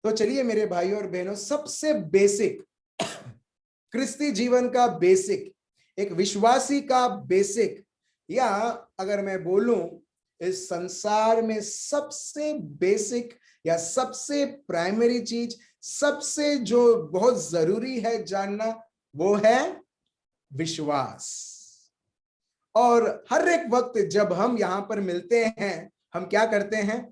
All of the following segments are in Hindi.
तो चलिए मेरे भाइयों और बहनों, सबसे बेसिक क्रिस्ती जीवन का बेसिक, एक विश्वासी का बेसिक, या अगर मैं बोलूं इस संसार में सबसे बेसिक या सबसे प्राइमरी चीज, सबसे जो बहुत जरूरी है जानना, वो है विश्वास। और हर एक वक्त जब हम यहां पर मिलते हैं, हम क्या करते हैं?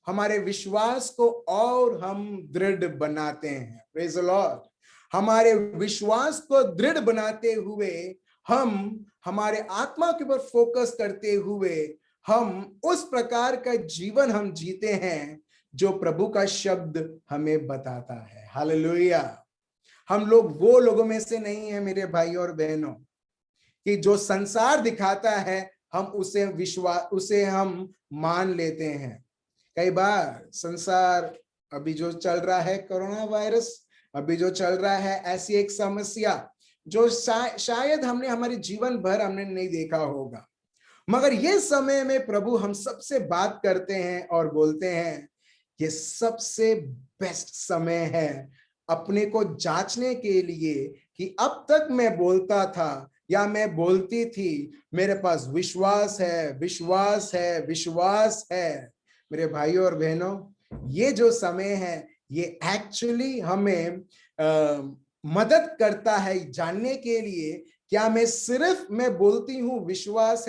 हमारे विश्वास को और हम दृढ़ बनाते हैं। Praise the Lord. हमारे विश्वास को दृढ़ बनाते हुए हम हमारे आत्मा के ऊपर फोकस करते हुए हम उस प्रकार का जीवन हम जीते हैं जो प्रभु का शब्द हमें बताता है। हालेलुया। हम लोग वो लोगों में से नहीं है मेरे भाई और बहनों कि जो संसार दिखाता है हम उसे हम मान लेते हैं। कई बार संसार, अभी जो चल रहा है कोरोना वायरस, अभी जो चल रहा है ऐसी एक समस्या जो शायद हमने हमारे जीवन भर हमने नहीं देखा होगा, मगर ये समय में प्रभु हम सबसे बात करते हैं और बोलते हैं ये सबसे बेस्ट समय है अपने को जांचने के लिए कि अब तक मैं बोलता था या मैं बोलती थी, मेरे पास विश्वास है, विश्वास है, विश्वास है। मेरे भाइयों और बहनों, ये जो समय है ये एक्चुअली हमें मदद करता है जानने के लिए क्या मैं बोलती हूं विश्वास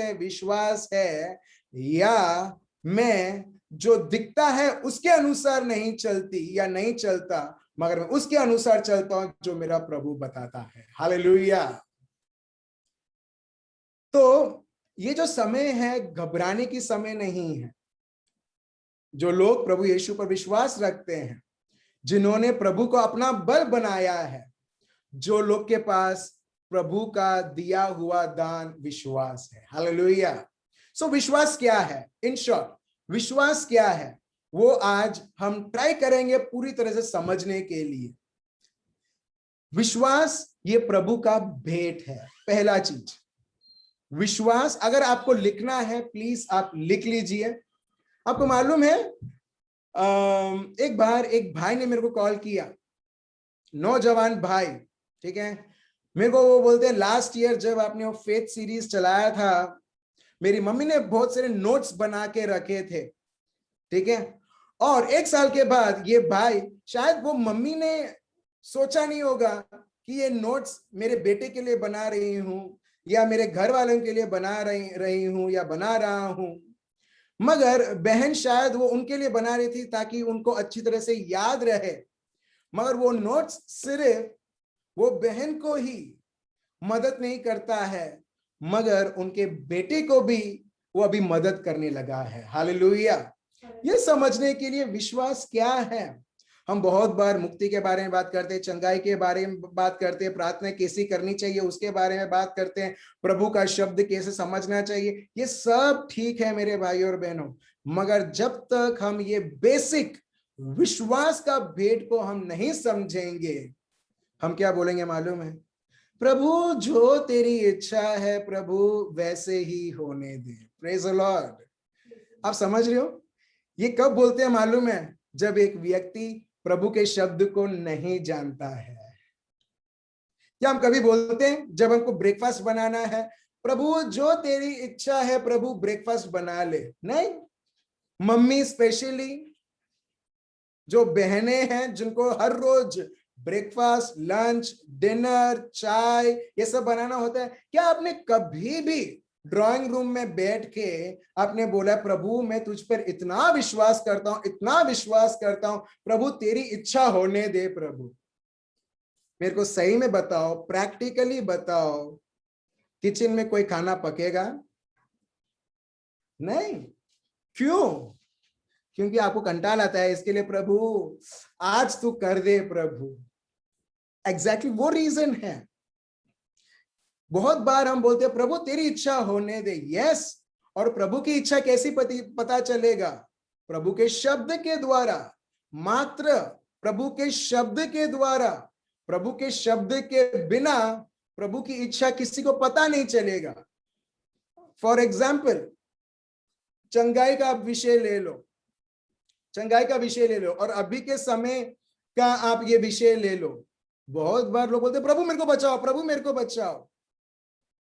है, या मैं जो दिखता है उसके अनुसार नहीं चलती या नहीं चलता, मगर मैं उसके अनुसार चलता हूं जो मेरा प्रभु बताता है। हालेलुया। तो ये जो समय है घबराने की समय नहीं है। जो लोग प्रभु यीशु पर विश्वास रखते हैं, जिन्होंने प्रभु को अपना बल बनाया है, जो लोग के पास प्रभु का दिया हुआ दान विश्वास है। हालेलुया। सो विश्वास क्या है? इन शॉर्ट, विश्वास क्या है वो आज हम ट्राई करेंगे पूरी तरह से समझने के लिए। विश्वास ये प्रभु का भेंट है। पहला चीज, विश्वास अगर आपको लिखना है प्लीज आप लिख लीजिए। आपको मालूम है, एक बार एक भाई ने मेरे को कॉल किया, नौजवान भाई, ठीक है। मेरे को वो बोलते हैं लास्ट ईयर जब आपने वो फेथ सीरीज चलाया था, मेरी मम्मी ने बहुत सारे नोट्स बना के रखे थे, ठीक है। और एक साल के बाद ये भाई, शायद वो मम्मी ने सोचा नहीं होगा कि ये नोट्स मेरे बेटे के लिए बना रही हूं या मेरे घर वालों के लिए बना रही हूं या बना रहा हूं, मगर बहन शायद वो उनके लिए बना रही थी ताकि उनको अच्छी तरह से याद रहे। मगर वो नोट्स सिर्फ वो बहन को ही मदद नहीं करता है, मगर उनके बेटे को भी वो अभी मदद करने लगा है। हालेलुया। ये समझने के लिए विश्वास क्या है। हम बहुत बार मुक्ति के बारे में बात करते हैं, चंगाई के बारे में बात करते हैं, प्रार्थना कैसी करनी चाहिए उसके बारे में बात करते हैं, प्रभु का शब्द कैसे समझना चाहिए, ये सब ठीक है मेरे भाइयों और बहनों, मगर जब तक हम ये बेसिक विश्वास का भेद को हम नहीं समझेंगे, हम क्या बोलेंगे मालूम है? प्रभु जो तेरी इच्छा है प्रभु वैसे ही होने दे। Praise the Lord. आप समझ रहे हो? ये कब बोलते हैं मालूम है? जब एक व्यक्ति प्रभु के शब्द को नहीं जानता है। क्या हम कभी बोलते हैं जब हमको ब्रेकफास्ट बनाना है, प्रभु जो तेरी इच्छा है प्रभु ब्रेकफास्ट बना ले? नहीं। मम्मी स्पेशली जो बहनें हैं जिनको हर रोज ब्रेकफास्ट, लंच, डिनर, चाय ये सब बनाना होता है, क्या आपने कभी भी ड्राइंग रूम में बैठ के आपने बोला प्रभु मैं तुझ पर इतना विश्वास करता हूं, इतना विश्वास करता हूं, प्रभु तेरी इच्छा होने दे? प्रभु मेरे को सही में बताओ, प्रैक्टिकली बताओ, किचन में कोई खाना पकेगा? नहीं। क्यों? क्योंकि आपको कंटाल आता है इसके लिए, प्रभु आज तू कर दे प्रभु। एग्जैक्टली वो रीजन है। बहुत बार हम बोलते हैं प्रभु तेरी इच्छा होने दे, यस। और प्रभु की इच्छा कैसी पता चलेगा? प्रभु के शब्द के द्वारा, मात्र प्रभु के शब्द के द्वारा। प्रभु के शब्द के बिना प्रभु की इच्छा किसी को पता नहीं चलेगा। फॉर एग्जाम्पल, चंगाई का आप विषय ले लो। चंगाई का विषय ले लो और अभी के समय का आप ये विषय ले लो। बहुत बार लोग बोलते प्रभु मेरे को बचाओ, प्रभु मेरे को बचाओ।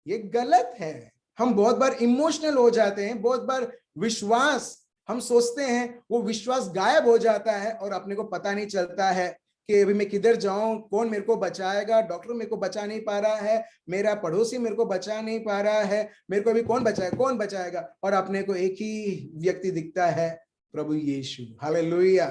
ये गलत है। हम बहुत बार इमोशनल हो जाते हैं, बहुत बार विश्वास हम सोचते हैं वो विश्वास गायब हो जाता है और अपने को पता नहीं चलता है कि अभी मैं किधर जाऊं, कौन मेरे को बचाएगा, डॉक्टर मेरे को बचा नहीं पा रहा है, मेरा पड़ोसी मेरे को बचा नहीं पा रहा है, मेरे को अभी कौन बचाएगा, कौन बचाएगा, और अपने को एक ही व्यक्ति दिखता है, प्रभु यीशु। हालेलुया।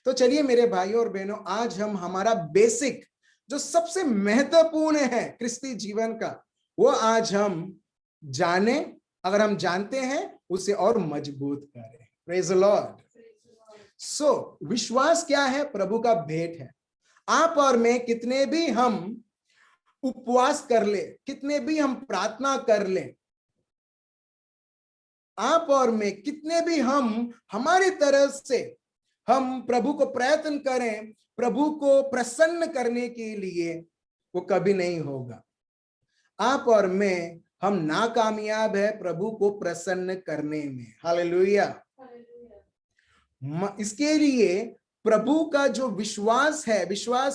तो चलिए मेरे भाइयों और बहनों, आज हम हमारा बेसिक जो सबसे महत्वपूर्ण है क्रिस्ती जीवन का, वो आज हम जाने। अगर हम जानते हैं उसे और मजबूत करें। Praise the Lord. सो विश्वास क्या है? प्रभु का भेंट है। आप और मैं कितने भी हम उपवास कर ले, कितने भी हम प्रार्थना कर ले, आप और मैं कितने भी हम हमारी तरफ से हम प्रभु को प्रयत्न करें, प्रभु को प्रसन्न करने के लिए, वो कभी नहीं होगा। आप और मैं हम नाकामयाब है प्रभु को प्रसन्न करने में। हालेलुया। इसके लिए प्रभु का जो विश्वास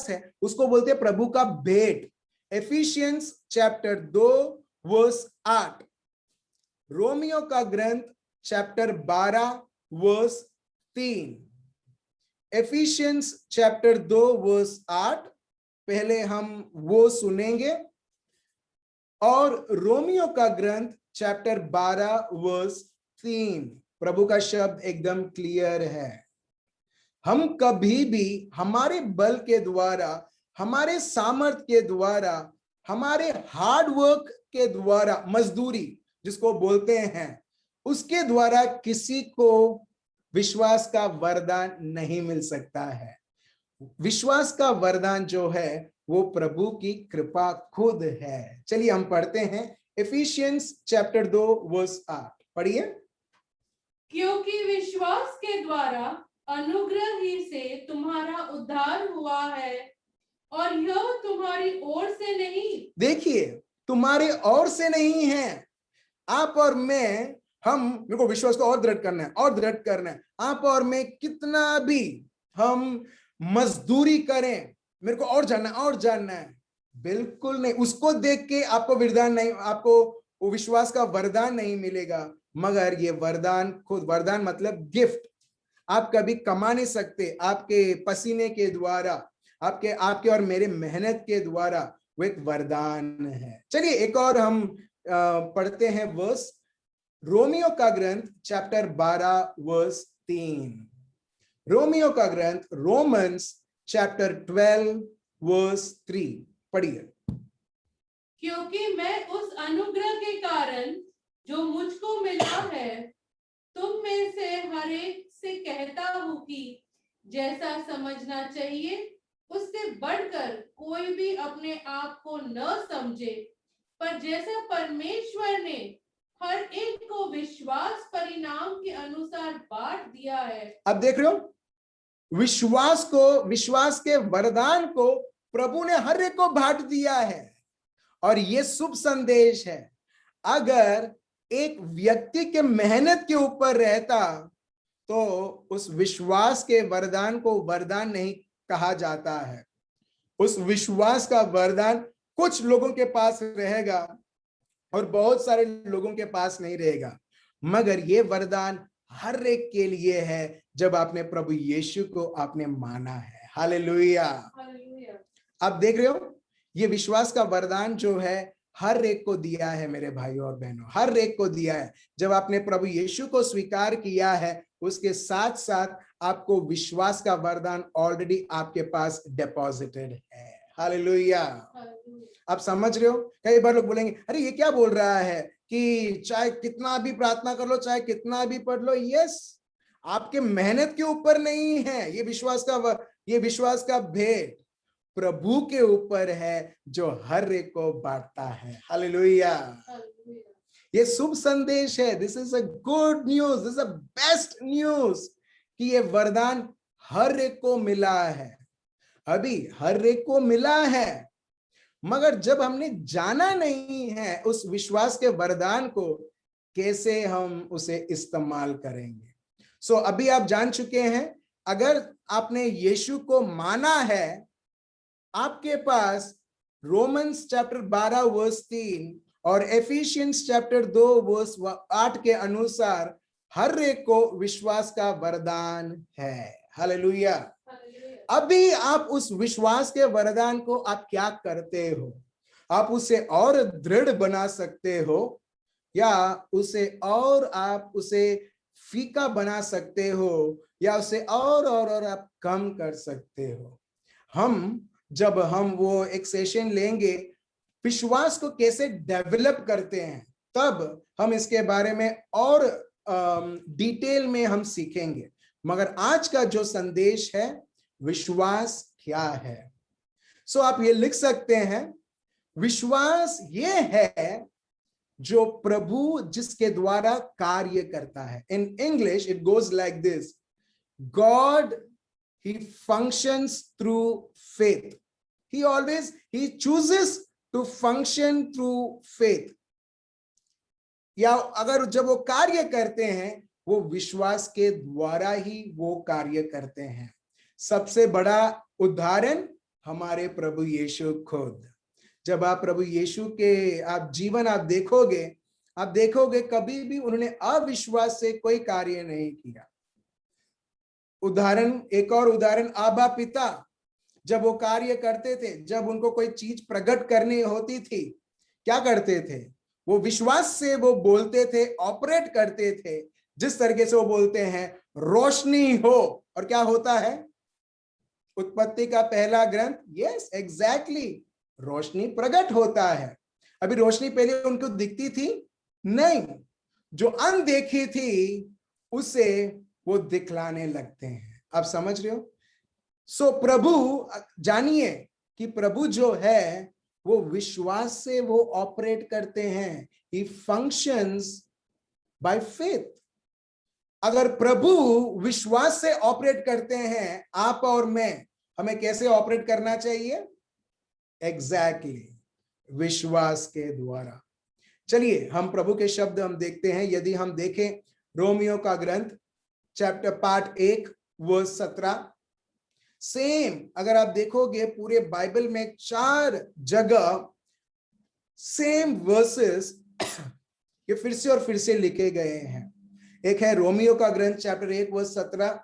है उसको बोलते हैं प्रभु का भेंट। एफिशियंस चैप्टर 2 वर्स 8, रोमियो का ग्रंथ chapter 12 verse 3। Ephesians chapter 2 verse 8 पहले हम वो सुनेंगे, और रोमियो का ग्रंथ चैप्टर 12 वर्स 3। प्रभु का शब्द एकदम क्लियर है। हम कभी भी हमारे बल के द्वारा, हमारे सामर्थ के द्वारा, हमारे हार्ड वर्क के द्वारा, मजदूरी जिसको बोलते हैं, उसके द्वारा किसी को विश्वास का वरदान नहीं मिल सकता है। विश्वास का वरदान जो है वो प्रभु की कृपा खुद है। चलिए हम पढ़ते हैं एफिशियंस चैप्टर 2 वर्स 8। पढ़िए। क्योंकि विश्वास के द्वारा अनुग्रह ही से तुम्हारा उद्धार हुआ है, और यह तुम्हारी ओर से नहीं। देखिए, तुम्हारी ओर से नहीं है। आप और मैं, मेरे को विश्वास को और दृढ़ करना है, और दृढ़ करना है। आप और मैं कितना भी हम मजदूरी करें, मेरे को और जानना है, बिल्कुल नहीं। उसको देख के आपको वरदान नहीं, आपको विश्वास का वरदान नहीं मिलेगा। मगर ये वरदान खुद, वरदान मतलब गिफ्ट, आप कभी कमा नहीं सकते आपके पसीने के द्वारा, आपके और मेरे मेहनत के द्वारा, वो एक वरदान है। चलिए एक और हम पढ़ते हैं वर्स, रोमियो का ग्रंथ चैप्टर 12 वर्स 3। रोमियो का ग्रंथ, रोमन्स चैप्टर 12 वर्स 3। पढ़िए। क्योंकि मैं उस अनुग्रह के कारण जो मुझको मिला है, तुम में से हर एक से कहता हूं कि जैसा समझना चाहिए उससे बढ़कर कोई भी अपने आप को न समझे, पर जैसा परमेश्वर ने हर एक को विश्वास परिणाम के अनुसार बांट दिया है। अब देख रहे हो, विश्वास के वरदान को प्रभु ने हर एक को बांट दिया है। और ये शुभ संदेश है। अगर एक व्यक्ति के मेहनत के ऊपर रहता तो उस विश्वास के वरदान को वरदान नहीं कहा जाता है। उस विश्वास का वरदान कुछ लोगों के पास रहेगा और बहुत सारे लोगों के पास नहीं रहेगा। मगर ये वरदान हर एक के लिए है जब आपने प्रभु यीशु को आपने माना है। हालेलुया। आप देख रहे हो, ये विश्वास का वरदान जो है हर एक को दिया है मेरे भाइयों और बहनों, हर एक को दिया है। जब आपने प्रभु यीशु को स्वीकार किया है, उसके साथ साथ आपको विश्वास का वरदान ऑलरेडी आपके पास डिपॉजिटेड है। हालेलुया। आप समझ रहे हो? कई बार लोग बोलेंगे अरे ये क्या बोल रहा है कि चाहे कितना भी प्रार्थना कर लो, चाहे कितना भी पढ़ लो। यस, आपके मेहनत के ऊपर नहीं है ये विश्वास का भेंट प्रभु के ऊपर है जो हर एक को बांटता है। हालेलुया। ये शुभ संदेश है। This is a good news, this is a best news कि ये वरदान हर एक को मिला है। अभी हर एक को मिला है, मगर जब हमने जाना नहीं है उस विश्वास के वरदान को, कैसे हम उसे इस्तेमाल करेंगे? सो अभी आप जान चुके हैं, अगर आपने यीशु को माना है, आपके पास रोमन्स चैप्टर 12 वर्स 3 और एफिशियंस चैप्टर 2 वर्स 8 के अनुसार हर एक को विश्वास का वरदान है। हालेलुया। अभी आप उस विश्वास के वरदान को आप क्या करते हो? आप उसे और दृढ़ बना सकते हो, या उसे और आप उसे फीका बना सकते हो, या उसे और आप कम कर सकते हो। जब हम वो एक सेशन लेंगे विश्वास को कैसे डेवलप करते हैं, तब हम इसके बारे में और डिटेल में हम सीखेंगे। मगर आज का जो संदेश है, विश्वास क्या है? सो आप ये लिख सकते हैं, विश्वास ये है जो प्रभु जिसके द्वारा कार्य करता है। इन English it goes like this, God he functions through faith. He chooses to function through faith. या अगर जब वो कार्य करते हैं, वो विश्वास के द्वारा ही वो कार्य करते हैं। सबसे बड़ा उदाहरण हमारे प्रभु यीशु खुद। जब आप प्रभु यीशु के आप जीवन आप देखोगे कभी भी उन्होंने अविश्वास से कोई कार्य नहीं किया। एक और उदाहरण आबा पिता, जब वो कार्य करते थे, जब उनको कोई चीज प्रकट करनी होती थी, क्या करते थे? वो विश्वास से वो बोलते थे, ऑपरेट करते थे। जिस तरीके से वो बोलते हैं, रोशनी हो, और क्या होता है? उत्पत्ति का पहला ग्रंथ, यस एग्जैक्टली, रोशनी प्रकट होता है। अभी रोशनी पहले उनको दिखती थी नहीं, जो अनदेखी थी उसे वो दिखलाने लगते हैं। आप समझ रहे हो? सो प्रभु, जानिए कि प्रभु जो है वो विश्वास से वो ऑपरेट करते हैं। ही फंक्शंस बाय फेथ। अगर प्रभु विश्वास से ऑपरेट करते हैं, आप और मैं, हमें कैसे ऑपरेट करना चाहिए? एग्जैक्टली, विश्वास के द्वारा। चलिए हम प्रभु के शब्द हम देखते हैं। यदि हम देखें रोमियो का ग्रंथ चैप्टर पार्ट 1 वर्स 17, सेम अगर आप देखोगे पूरे बाइबल में 4 जगह सेम वर्सेस ये फिर से लिखे गए हैं। एक है रोमियो का ग्रंथ चैप्टर 1 वर्स 17।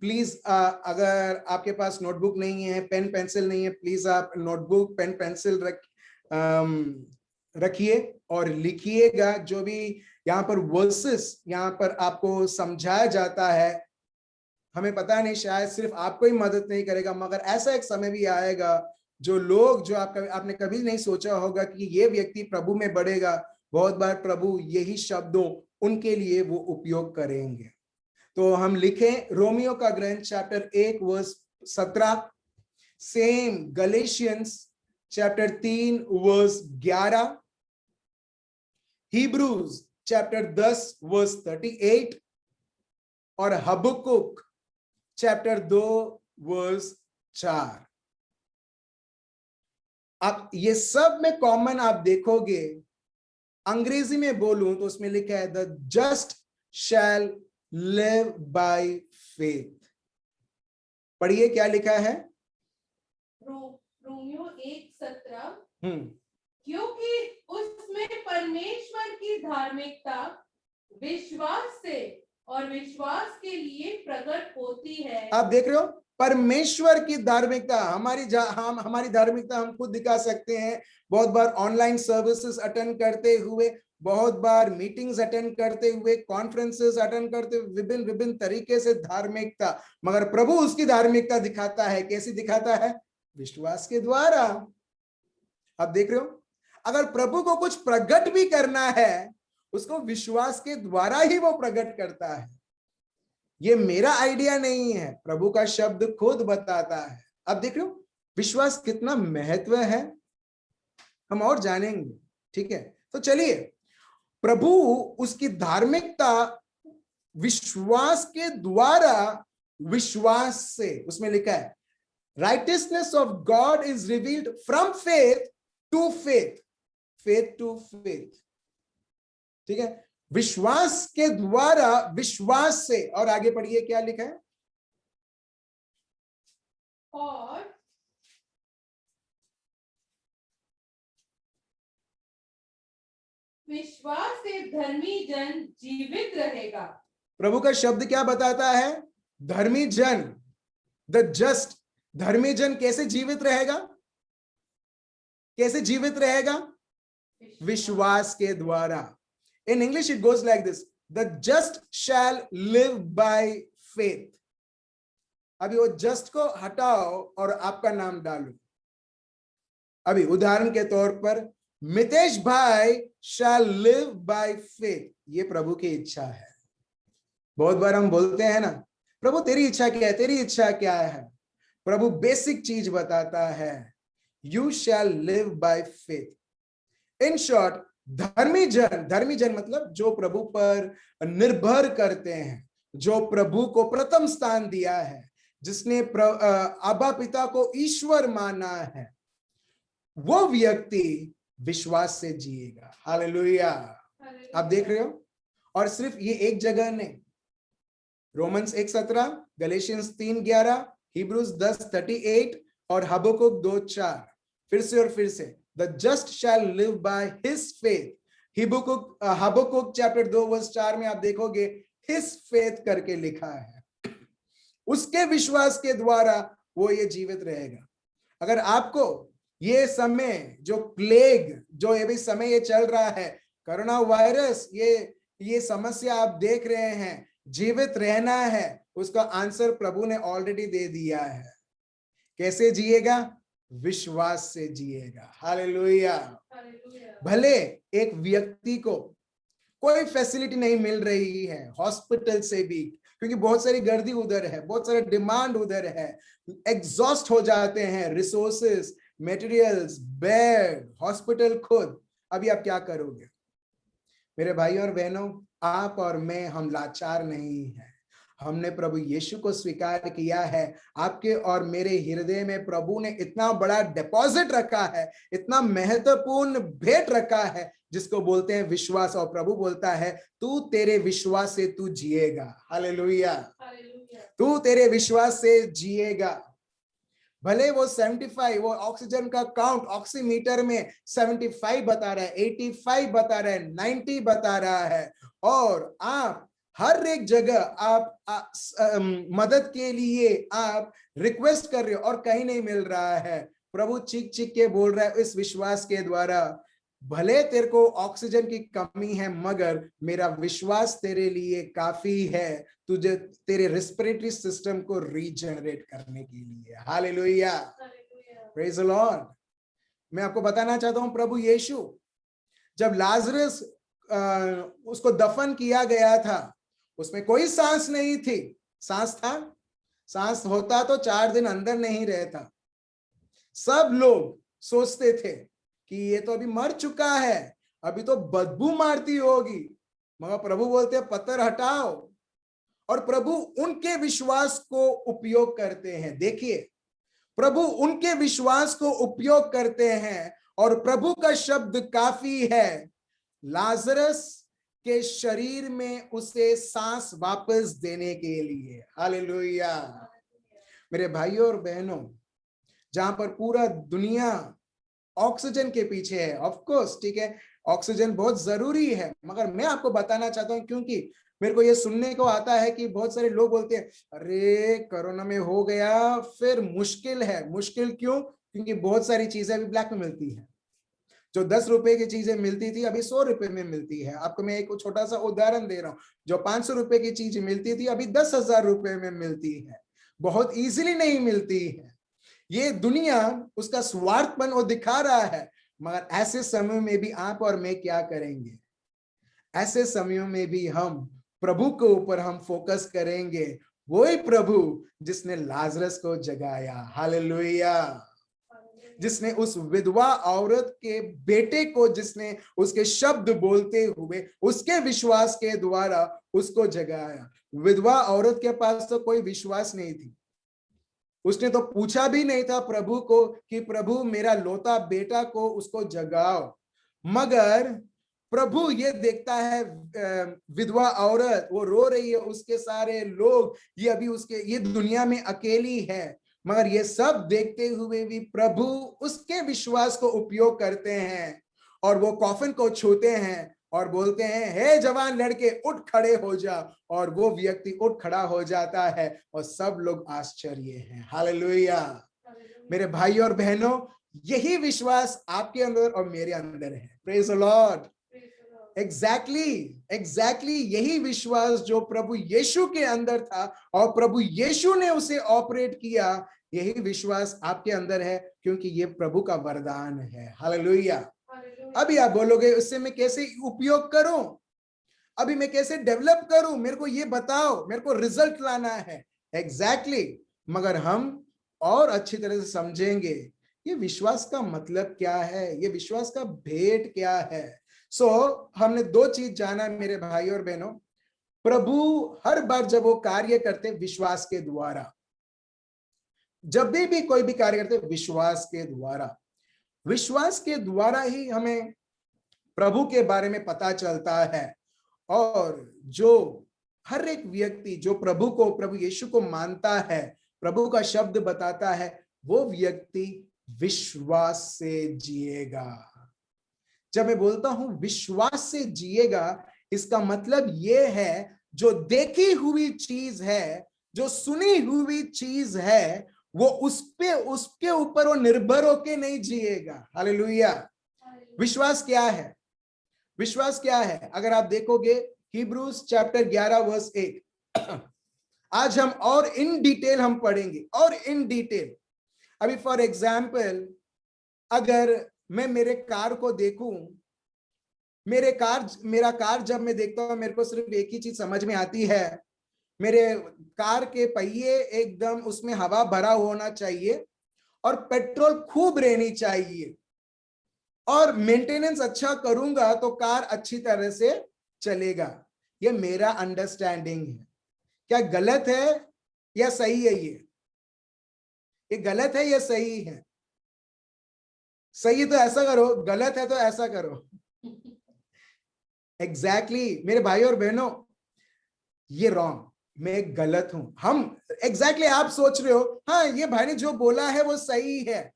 प्लीज अगर आपके पास नोटबुक नहीं है, पेन पेंसिल नहीं है, प्लीज आप नोटबुक पेन पेंसिल रखिए और लिखिएगा। जो भी यहाँ पर वर्सेस यहाँ पर आपको समझाया जाता है, हमें पता नहीं, शायद सिर्फ आपको ही मदद नहीं करेगा, मगर ऐसा एक समय भी आएगा जो लोग जो आपने कभी नहीं सोचा होगा कि ये व्यक्ति प्रभु में बढ़ेगा, बहुत बार प्रभु यही शब्दों उनके लिए वो उपयोग करेंगे। तो हम लिखें रोमियो का ग्रंथ chapter 1 verse 17, same Galatians chapter 3 verse 11, Hebrews chapter 10 verse 38 और हबक्कुक चैप्टर 2 वर्स 4। आप ये सब में कॉमन आप देखोगे, अंग्रेजी में बोलूं तो उसमें लिखा है the just shall live by faith. पढ़िए क्या लिखा है? रोमियो 1:17, क्योंकि उसमें परमेश्वर की धार्मिकता विश्वास से और विश्वास के लिए प्रकट होती है। आप देख रहे हो, परमेश्वर की धार्मिकता। हमारी धार्मिकता हम खुद दिखा सकते हैं। बहुत बार ऑनलाइन सर्विसेज अटेंड करते हुए, बहुत बार मीटिंग्स अटेंड करते हुए, कॉन्फ्रेंसेस अटेंड करते हुए, विभिन्न तरीके से धार्मिकता। मगर प्रभु उसकी धार्मिकता दिखाता है, कैसी दिखाता है? विश्वास के द्वारा। आप देख रहे हो, अगर प्रभु को कुछ प्रकट भी करना है, उसको विश्वास के द्वारा ही वो प्रकट करता है। ये मेरा आइडिया नहीं है, प्रभु का शब्द खुद बताता है। अब देख रहे हो विश्वास कितना महत्व है, हम और जानेंगे। ठीक है, तो चलिए, प्रभु उसकी धार्मिकता विश्वास के द्वारा, विश्वास से, उसमें लिखा है righteousness of God is revealed from faith to faith, faith to faith. ठीक है, विश्वास के द्वारा, विश्वास से, और आगे पढ़िए क्या लिखा है, और विश्वास से धर्मी जन जीवित रहेगा। प्रभु का शब्द क्या बताता है, धर्मी जन, द जस्ट, धर्मी जन कैसे जीवित रहेगा, कैसे जीवित रहेगा, विश्वास के द्वारा। In English it goes like this, the just shall live by faith. अभी वो जस्ट को हटाओ और आपका नाम डालो। अभी उदाहरण के तौर पर मितेश भाई शैल लिव बाय फेथ, ये प्रभु की इच्छा है। बहुत बार हम बोलते हैं ना, प्रभु तेरी इच्छा क्या है, तेरी इच्छा क्या है। प्रभु बेसिक चीज बताता है, you shall live by faith. In short, धर्मी जन, धर्मी जन मतलब जो प्रभु पर निर्भर करते हैं, जो प्रभु को प्रथम स्थान दिया है, जिसने आबा पिता को ईश्वर माना है, वो व्यक्ति विश्वास से जिएगा। हालेलुया। आप देख रहे हो, और सिर्फ ये एक जगह नहीं, रोमन्स 1:17, गलेशियंस 3:11, हिब्रूज 10:38 और हबक्कुक 2:4। फिर से और फिर से, the just shall live by his faith. Habakkuk chapter 2:4 में आप देखोगे हिज फेथ करके लिखा है, उसके विश्वास के द्वारा वो ये जीवित रहेगा। अगर आपको ये समय जो प्लेग, जो ये भी समय ये चल रहा है, कोरोना वायरस, ये समस्या आप देख रहे हैं, जीवित रहना है, उसका आंसर प्रभु ने ऑलरेडी दे दिया है। कैसे जिएगा, विश्वास से जिएगा। हालेलुया। भले एक व्यक्ति को कोई फैसिलिटी नहीं मिल रही है हॉस्पिटल से भी, क्योंकि बहुत सारी गर्दी उधर है, बहुत सारा डिमांड उधर है, एग्जॉस्ट हो जाते हैं, रिसोर्सेस, मटेरियल्स, बेड, हॉस्पिटल खुद। अभी आप क्या करोगे? मेरे भाई और बहनों, आप और मैं, हम लाचार नहीं हैं। हमने प्रभु यीशु को स्वीकार किया है। आपके और मेरे हृदय में प्रभु ने इतना बड़ा डिपॉजिट रखा है, इतना महत्वपूर्ण भेंट रखा है, जिसको बोलते हैं विश्वास। और प्रभु बोलता है, तू तेरे विश्वास से तू जिएगा। हालेलुया। तू तेरे विश्वास से जिएगा। भले वो 75, वो ऑक्सीजन का काउंट ऑक्सीमीटर में 75 बता रहा है, 85 बता रहा है, 90 बता रहा है, और आप हर एक जगह आप मदद के लिए आप रिक्वेस्ट कर रहे हो और कहीं नहीं मिल रहा है। प्रभु चीख चीख के बोल रहा है, इस विश्वास के द्वारा, भले तेरे को ऑक्सीजन की कमी है, मगर मेरा विश्वास तेरे लिए काफी है, तुझे तेरे रेस्पिरेटरी सिस्टम को रीजनरेट करने के लिए। Hallelujah, praise the Lord. मैं आपको बताना चाहता हूं, प्रभु यीशु जब लाजरस उसको दफन किया गया था, उसमें कोई सांस नहीं थी। सांस था, सांस होता तो 4 दिन अंदर नहीं रहता। सब लोग सोचते थे कि ये तो अभी मर चुका है, अभी तो बदबू मारती होगी, मगर प्रभु बोलते हैं पत्थर हटाओ। और प्रभु उनके विश्वास को उपयोग करते हैं। देखिए, प्रभु उनके विश्वास को उपयोग करते हैं, और प्रभु का शब्द काफी है लाजरस के शरीर में उसे सांस वापस देने के लिए। हालेलुया। मेरे भाइयों और बहनों, जहां पर पूरा दुनिया ऑक्सीजन के पीछे है, ऑफ कोर्स ठीक है, ऑक्सीजन बहुत जरूरी है, मगर मैं आपको बताना चाहता हूं, क्योंकि मेरे को ये सुनने को आता है कि बहुत सारे लोग बोलते हैं, अरे कोरोना में हो गया फिर मुश्किल है। मुश्किल क्यों? क्योंकि बहुत सारी चीजें अभी ब्लैक में मिलती है। जो 10 रुपए की चीजें मिलती थी, अभी 100 रुपए में मिलती है। आपको मैं एक छोटा सा उदाहरण दे रहा हूं, जो 500 रुपए की चीज मिलती थी, अभी 10,000 रुपए में मिलती है। बहुत इजीली नहीं मिलती है। ये दुनिया उसका स्वार्थपन वो दिखा रहा है, मगर ऐसे समय में भी आप और मैं क्या करेंगे? ऐसे समयों में भी हम प्रभु के ऊपर हम फोकस करेंगे। वही प्रभु जिसने लाजरस को जगाया, हालेलुया, जिसने उस विधवा औरत के बेटे को, जिसने उसके शब्द बोलते हुए उसके विश्वास के द्वारा उसको जगाया। विधवा औरत के पास तो कोई विश्वास नहीं थी, उसने तो पूछा भी नहीं था प्रभु को कि प्रभु मेरा लौता बेटा को उसको जगाओ, मगर प्रभु ये देखता है विधवा औरत वो रो रही है, उसके सारे लोग, ये अभी उसके ये दुनिया में अकेली है, मगर ये सब देखते हुए भी प्रभु उसके विश्वास को उपयोग करते हैं और वो कॉफिन को छूते हैं और बोलते हैं, हे जवान लड़के उठ खड़े हो जा, और वो व्यक्ति उठ खड़ा हो जाता है और सब लोग आश्चर्य हैं। हालेलुया। मेरे भाई और बहनों, यही विश्वास आपके अंदर और मेरे अंदर है। Praise the Lord. एग्जैक्टली यही विश्वास जो प्रभु यीशु के अंदर था और प्रभु यीशु ने उसे ऑपरेट किया, यही विश्वास आपके अंदर है, क्योंकि ये प्रभु का वरदान है। हालेलुया। अभी आप बोलोगे उससे मैं कैसे उपयोग करूं, अभी मैं कैसे डेवलप करूं, मेरे को ये बताओ, मेरे को रिजल्ट लाना है। एग्जैक्टली मगर हम और अच्छी तरह से समझेंगे ये विश्वास का मतलब क्या है, ये विश्वास का भेंट क्या है। हमने दो चीज जाना मेरे भाई और बहनों। प्रभु हर बार जब वो कार्य करते विश्वास के द्वारा, जब भी कोई भी कार्य करते विश्वास के द्वारा, विश्वास के द्वारा ही हमें प्रभु के बारे में पता चलता है। और जो हर एक व्यक्ति जो प्रभु यीशु को मानता है, प्रभु का शब्द बताता है, वो व्यक्ति विश्वास से जिएगा। जब मैं बोलता हूं विश्वास से जिएगा, इसका मतलब यह है जो देखी हुई चीज है, जो सुनी हुई चीज है, वो उसके ऊपर वो निर्भर होके नहीं जिएगा। हालेलुया। विश्वास क्या है? विश्वास क्या है? अगर आप देखोगे हिब्रूज चैप्टर 11 वर्स 1, आज हम और इन डिटेल हम पढ़ेंगे, और इन डिटेल। अभी फॉर एग्जाम्पल, अगर मैं मेरे कार को देखूं, मेरा कार जब मैं देखता हूं, मेरे को सिर्फ एक ही चीज समझ में आती है, मेरे कार के पहिए एकदम उसमें हवा भरा होना चाहिए और पेट्रोल खूब रहनी चाहिए, और मेंटेनेंस अच्छा करूंगा तो कार अच्छी तरह से चलेगा। ये मेरा अंडरस्टैंडिंग है। क्या गलत है या सही है? ये गलत है या सही है? सही है तो ऐसा करो, गलत है तो ऐसा करो। एग्जैक्टली मेरे भाई और बहनों, ये रॉन्ग, मैं गलत हूं। हम एग्जैक्टली आप सोच रहे हो हाँ ये भाई ने जो बोला है वो सही है,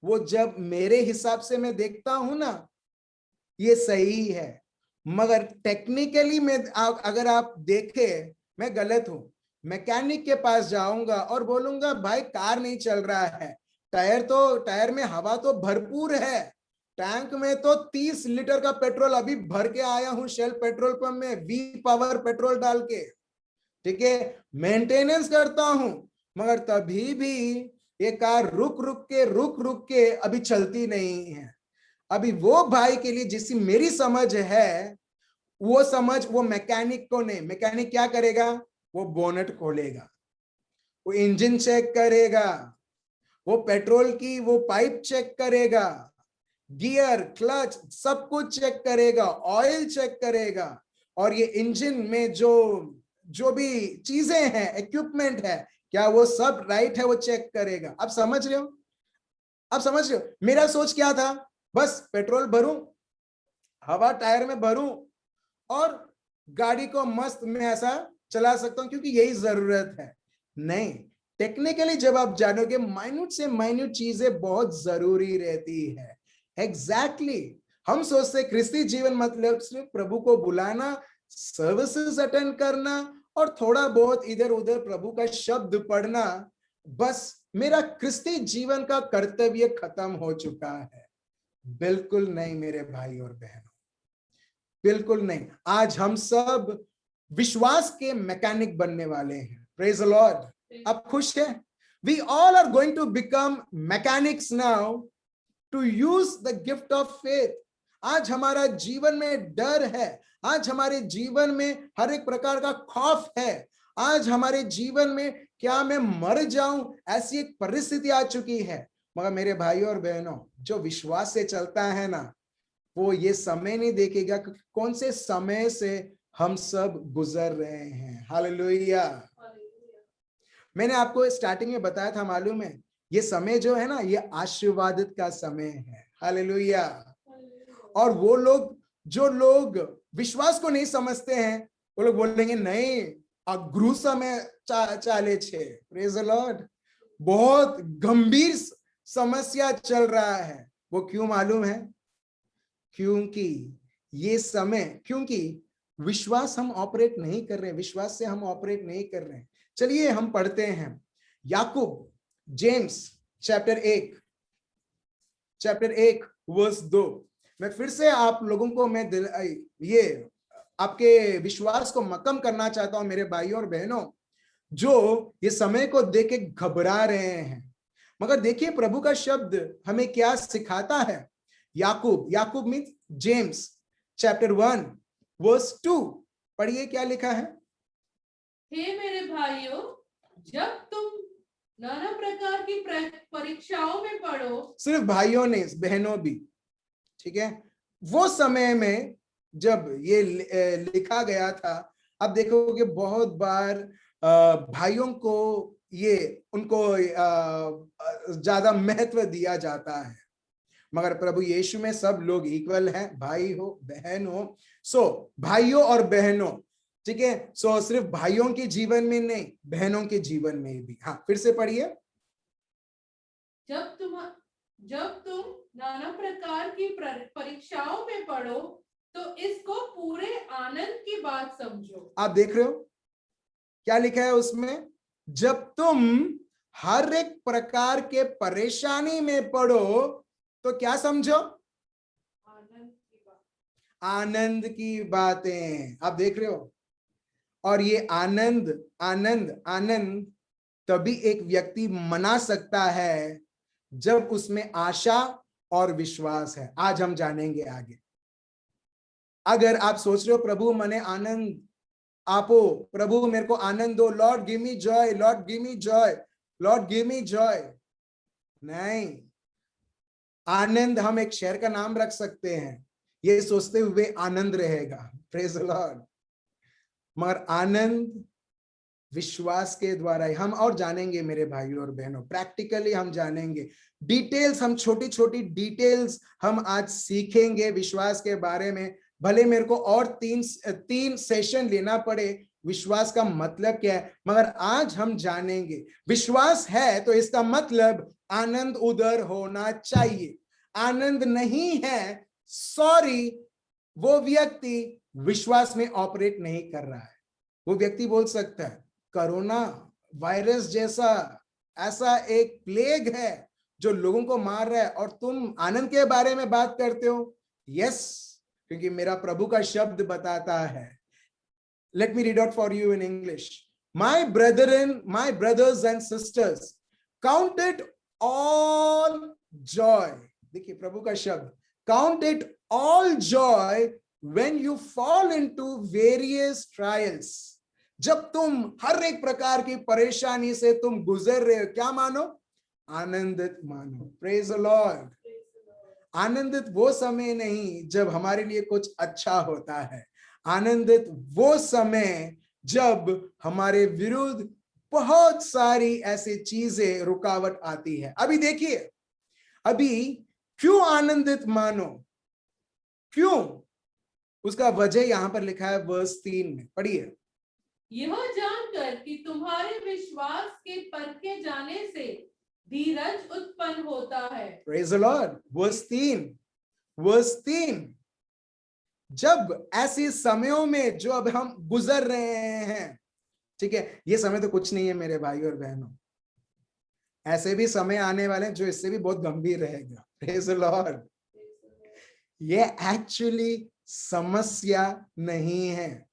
वो जब मेरे हिसाब से मैं देखता हूं ना, ये सही है, मगर टेक्निकली मैं अगर आप देखें मैं गलत हूं। मैकेनिक के पास जाऊंगा और बोलूंगा भाई कार नहीं चल रहा है, टायर में हवा तो भरपूर है, टैंक में तो 30 लीटर का पेट्रोल अभी भर के आया हूं शेल पेट्रोल पंप में, वी पावर पेट्रोल डाल के, ठीक है, मेंटेनेंस करता हूं, मगर तभी भी ये कार रुक रुक के अभी चलती नहीं है। अभी वो भाई के लिए जिसकी मेरी समझ है, वो समझ वो मैकेनिक को नहीं। मैकेनिक क्या करेगा? वो बोनट खोलेगा, वो इंजन चेक करेगा, वो पेट्रोल की वो पाइप चेक करेगा, गियर क्लच सब कुछ चेक करेगा, ऑयल चेक करेगा, और ये इंजन में जो भी चीजें हैं, इक्विपमेंट है, क्या वो सब राइट है, वो चेक करेगा। आप समझ रहे हो? आप समझ रहे हो मेरा सोच क्या था? बस पेट्रोल भरूं, हवा टायर में भरूं, और गाड़ी को मस्त में ऐसा चला सकता हूं क्योंकि यही जरूरत है। नहीं, टेक्निकली जब आप जानोगे माइन्यूट से माइन्यूट चीजें बहुत जरूरी रहती है। एग्जैक्टली हम सोचते ख्रिस्ती जीवन मतलब सिर्फ प्रभु को बुलाना, सर्विसेज अटेंड करना और थोड़ा बहुत इधर उधर प्रभु का शब्द पढ़ना, बस मेरा ख्रिस्ती जीवन का कर्तव्य खत्म हो चुका है। बिल्कुल नहीं मेरे भाई और बहनों, बिल्कुल नहीं। आज हम सब विश्वास के मैकेनिक बनने वाले हैं। Praise the Lord. आप खुश हैं? We all are going to become mechanics now to use the gift of faith. आज हमारा जीवन में डर है, आज हमारे जीवन में हर एक प्रकार का खौफ है, आज हमारे जीवन में क्या मैं मर जाऊं ऐसी एक परिस्थिति आ चुकी है। मगर मेरे भाई और बहनों, जो विश्वास से चलता है ना, वो ये समय नहीं देखेगा कि कौन से समय से हम सब गुजर रहे हैं। हालेलुया। मैंने आपको स्टार्टिंग में बताया था, मालूम है, ये समय जो है ना, ये आशीर्वादित का समय है। हालेलुया। और वो लोग जो लोग विश्वास को नहीं समझते हैं वो लोग बोलेंगे नहीं अग्रु समय चाले छे। Praise the Lord. बहुत गंभीर समस्या चल रहा है। वो क्यों मालूम है? क्योंकि ये समय, क्योंकि विश्वास हम ऑपरेट नहीं कर रहे, विश्वास से हम ऑपरेट नहीं कर रहे हैं। चलिए हम पढ़ते हैं याकूब, जेम्स चैप्टर 1 वर्स 2। मैं फिर से आप लोगों को मैं ये आपके विश्वास को मक्कम करना चाहता हूं मेरे भाइयों और बहनों, जो ये समय को देख के घबरा रहे हैं। मगर देखिए प्रभु का शब्द हमें क्या सिखाता है। याकूब मीन्स जेम्स चैप्टर 1 वर्स 2। पढ़िए क्या लिखा है। हे मेरे भाइयों, जब तुम नाना प्रकार की परीक्षाओं में पड़ो। सिर्फ भाइयों नहीं, बहनों भी, ठीक है। वो समय में जब ये लिखा गया था, अब देखोगे बहुत बार भाइयों को ये उनको ज्यादा महत्व दिया जाता है, मगर प्रभु यीशु में सब लोग इक्वल हैं, भाई हो बहन हो। सो भाइयों और बहनों, ठीक है। सो सिर्फ भाइयों के जीवन में नहीं, बहनों के जीवन में भी। हाँ फिर से पढ़िए। जब तुम नाना प्रकार की परीक्षाओं में पड़ो तो इसको पूरे आनंद की बात समझो। आप देख रहे हो क्या लिखा है उसमें? जब तुम हर एक प्रकार के परेशानी में पड़ो तो क्या समझो? आनंद की बातें। आप देख रहे हो। और ये आनंद आनंद आनंद तभी एक व्यक्ति मना सकता है जब उसमें आशा और विश्वास है। आज हम जानेंगे आगे। अगर आप सोच रहे हो प्रभु मने आनंद आपो, प्रभु मेरे को आनंद दो, Lord give me Joy, Lord give me Joy, Lord give me Joy, नहीं। आनंद हम एक शहर का नाम रख सकते हैं ये सोचते हुए आनंद रहेगा, प्रेज द लॉर्ड। मगर आनंद विश्वास के द्वारा ही हम और जानेंगे मेरे भाइयों और बहनों, प्रैक्टिकली हम जानेंगे। डिटेल्स, हम छोटी छोटी डिटेल्स हम आज सीखेंगे विश्वास के बारे में। भले मेरे को और तीन सेशन लेना पड़े विश्वास का मतलब क्या है, मगर आज हम जानेंगे विश्वास है तो इसका मतलब आनंद उधर होना चाहिए। आनंद नहीं है, सॉरी, वो व्यक्ति विश्वास में ऑपरेट नहीं कर रहा है। वो व्यक्ति बोल सकता है कोरोना वायरस जैसा ऐसा एक प्लेग है जो लोगों को मार रहा है और तुम आनंद के बारे में बात करते हो। यस, क्योंकि मेरा प्रभु का शब्द बताता है। Let me read out for you in English. My brothers and sisters, count it all Joy. देखिए प्रभु का शब्द, count it all Joy when you fall into various trials. जब तुम हर एक प्रकार की परेशानी से तुम गुजर रहे हो, क्या मानो? आनंदित मानो। Praise the Lord. आनंदित वो समय नहीं जब हमारे लिए कुछ अच्छा होता है, आनंदित वो समय जब हमारे विरुद्ध बहुत सारी ऐसी चीजें रुकावट आती है। अभी देखिए, अभी क्यों आनंदित मानो, क्यों? उसका वजह यहां पर लिखा है वर्स 3 में। पढ़िए। यह जानकर कि तुम्हारे विश्वास के परखे जाने से धीरज उत्पन्न होता है। Praise the Lord. वर्स 3, जब ऐसे समयों में जो अब हम गुजर रहे हैं, ठीक है, ये समय तो कुछ नहीं है मेरे भाई और बहनों, ऐसे भी समय आने वाले हैं जो इससे भी बहुत गंभीर रहेगा। Praise the Lord. ये एक्चुअली समस्या नहीं है,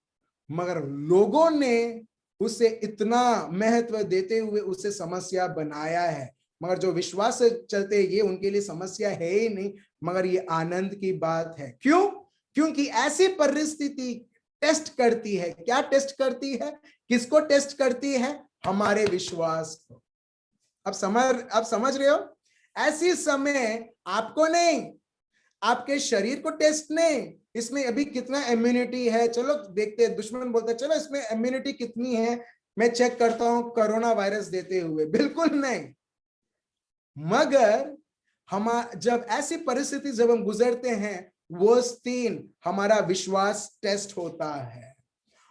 मगर लोगों ने उसे इतना महत्व देते हुए उसे समस्या बनाया है। मगर जो विश्वास से चलते ये उनके लिए समस्या है ही नहीं, मगर ये आनंद की बात है। क्यों? क्योंकि ऐसी परिस्थिति टेस्ट करती है। क्या टेस्ट करती है? किसको टेस्ट करती है? हमारे विश्वास को। अब समझ रहे हो? ऐसी समय आपको नहीं, आपके शरीर को टेस्ट नहीं, इसमें अभी कितना इम्यूनिटी है, चलो देखते हैं। दुश्मन बोलता है चलो इसमें इम्यूनिटी कितनी है, मैं चेक करता हूं कोरोना वायरस देते हुए। बिल्कुल नहीं। मगर हम जब ऐसी परिस्थिति जब हम गुजरते हैं, वर्स 3, हमारा विश्वास टेस्ट होता है।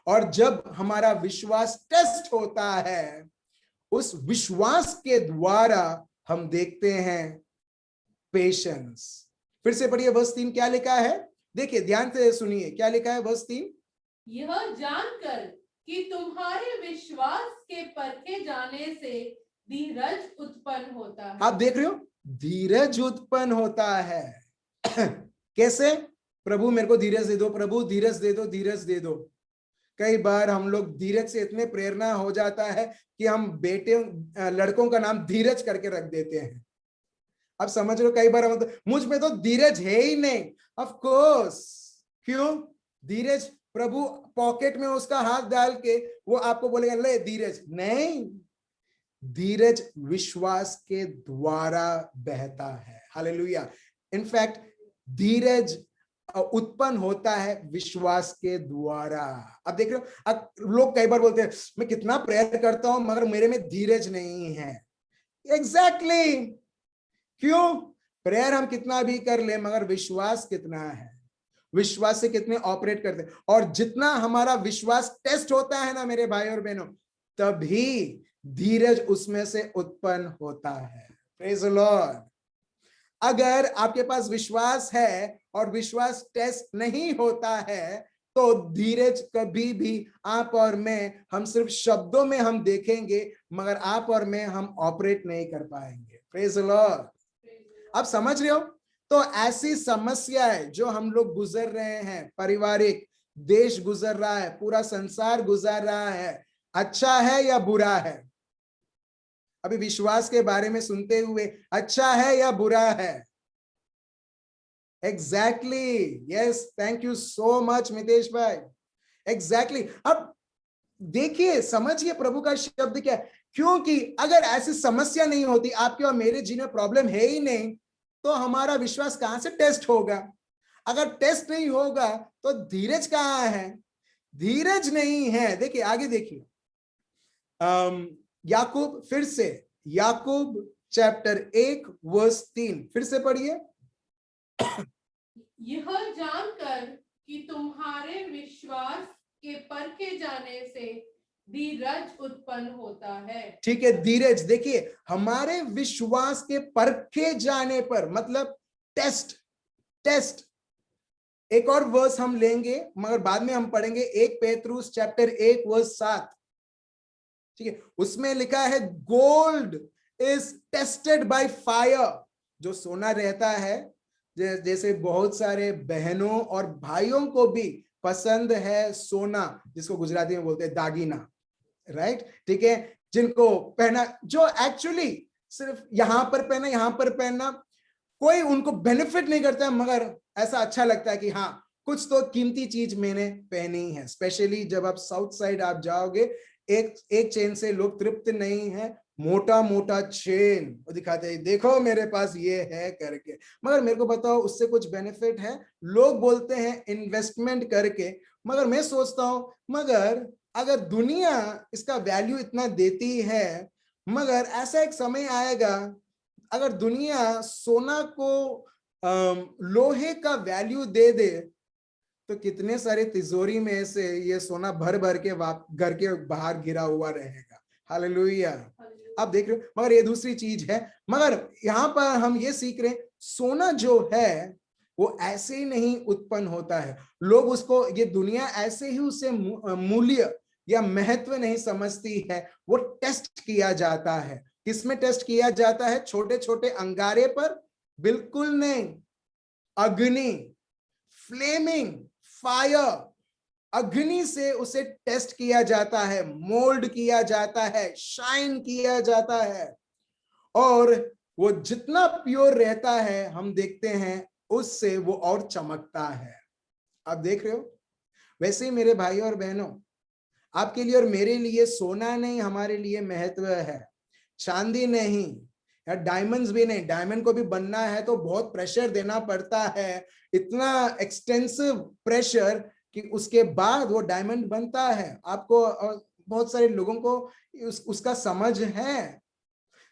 और जब हमारा विश्वास टेस्ट होता है, उस विश्वास के द्वारा हम देखते हैं पेशेंस। फिर से पढ़िए वर्स 3 क्या लिखा है, देखिए ध्यान से सुनिए क्या लिखा है वर्स 3। यह जानकर कि तुम्हारे विश्वास के परखे जाने से धीरज उत्पन्न होता है। आप देख रहे हो, धीरज उत्पन्न होता है। कैसे? प्रभु मेरे को धीरज दे दो, प्रभु धीरज दे दो, धीरज दे दो। कई बार हम लोग धीरज से इतने प्रेरणा हो जाता है कि हम बेटे लड़कों का नाम धीरज करके रख देते हैं। आप समझ रहे हो, कई बार हम मुझ में तो धीरज है ही नहीं। ऑफ कोर्स, क्यों? धीरज, प्रभु पॉकेट में उसका हाथ डाल के वो आपको बोलेगा ले धीरज नहीं। धीरज विश्वास के द्वारा बहता है। हालेलुया। इनफैक्ट धीरज उत्पन्न होता है विश्वास के द्वारा। अब देख रहे हो, अब लोग कई बार बोलते हैं मैं कितना प्रेयर करता हूं मगर मेरे में धीरज नहीं है। एग्जैक्टली क्यों? प्रेयर हम कितना भी कर ले मगर विश्वास कितना है, विश्वास से कितने ऑपरेट करते हैं। और जितना हमारा विश्वास टेस्ट होता है ना मेरे भाई और बहनों, तभी धीरज उसमें से उत्पन्न होता है। Praise the Lord. अगर आपके पास विश्वास है और विश्वास टेस्ट नहीं होता है तो धीरज कभी भी आप और मैं, हम सिर्फ शब्दों में हम देखेंगे मगर आप और मैं हम ऑपरेट नहीं कर पाएंगे। Praise the Lord. आप समझ रहे हो? तो ऐसी समस्याएं जो हम लोग गुजर रहे हैं, पारिवारिक, देश गुजर रहा है, पूरा संसार गुजर रहा है, अच्छा है या बुरा है? अभी विश्वास के बारे में सुनते हुए अच्छा है या बुरा है? Exactly, yes, thank you so much Mitesh भाई। एग्जैक्टली। अब देखिए, समझिए प्रभु का शब्द क्या है। क्योंकि अगर ऐसी समस्या नहीं होती, आपके और मेरे जीवन में प्रॉब्लम है ही नहीं, तो हमारा विश्वास कहां से टेस्ट होगा? अगर टेस्ट नहीं होगा तो धीरज कहां है? धीरज नहीं है। देखिए आगे देखिए, याकूब, फिर से याकूब चैप्टर 1 वर्स 3, फिर से पढ़िए। यह जानकर कि तुम्हारे विश्वास के परखे जाने से धीरज उत्पन्न होता है। ठीक है, धीरज। देखिए हमारे विश्वास के परखे जाने पर, मतलब टेस्ट, टेस्ट। एक और वर्स हम लेंगे मगर बाद में हम पढ़ेंगे, 1 पेतरुस चैप्टर 1 वर्स 7। ठीक है, उसमें लिखा है gold is tested by fire. जो सोना रहता है, जैसे बहुत सारे बहनों और भाइयों को भी पसंद है सोना, जिसको गुजराती में बोलते हैं दागीना, राइट? ठीक है, जिनको पहना, जो एक्चुअली सिर्फ यहां पर पहना, यहां पर पहनना, कोई उनको बेनिफिट नहीं करता है मगर ऐसा अच्छा लगता है कि हाँ कुछ तो कीमती चीज मैंने पहनी है। स्पेशली जब आप साउथ साइड आप जाओगे, एक चेन से लोग तृप्त नहीं है, मोटा मोटा चेन वो दिखाते हैं, देखो मेरे पास ये है करके। मगर मेरे को बताओ उससे कुछ बेनिफिट है? लोग बोलते हैं इन्वेस्टमेंट करके, मगर मैं सोचता हूं मगर अगर दुनिया इसका वैल्यू इतना देती है, मगर ऐसा एक समय आएगा अगर दुनिया सोना को लोहे का वैल्यू दे दे तो कितने सारे तिजोरी में से ये सोना भर भर के घर के बाहर गिरा हुआ रहेगा। हालेलुया। आप देख रहे हो, मगर ये दूसरी चीज है। मगर यहाँ पर हम ये सीख रहे हैं, सोना जो है वो ऐसे ही नहीं उत्पन्न होता है। लोग उसको, ये दुनिया ऐसे ही उसे मूल्य या महत्व नहीं समझती है, वो टेस्ट किया जाता है। किसमें टेस्ट किया जाता है? छोटे छोटे अंगारे पर? बिल्कुल नहीं। अग्नि, फ्लेमिंग फायर, अग्नि से उसे टेस्ट किया जाता है, मोल्ड किया जाता है, शाइन किया जाता है। और वो जितना प्योर रहता है हम देखते हैं उससे वो और चमकता है। आप देख रहे हो? वैसे ही मेरे भाई और बहनों, आपके लिए और मेरे लिए सोना नहीं हमारे लिए महत्व है, चांदी नहीं या डायमंड्स भी नहीं। डायमंड को भी बनना है तो बहुत प्रेशर देना पड़ता है, इतना एक्सटेंसिव प्रेशर कि उसके बाद वो डायमंड बनता है। आपको बहुत सारे लोगों को उसका समझ है।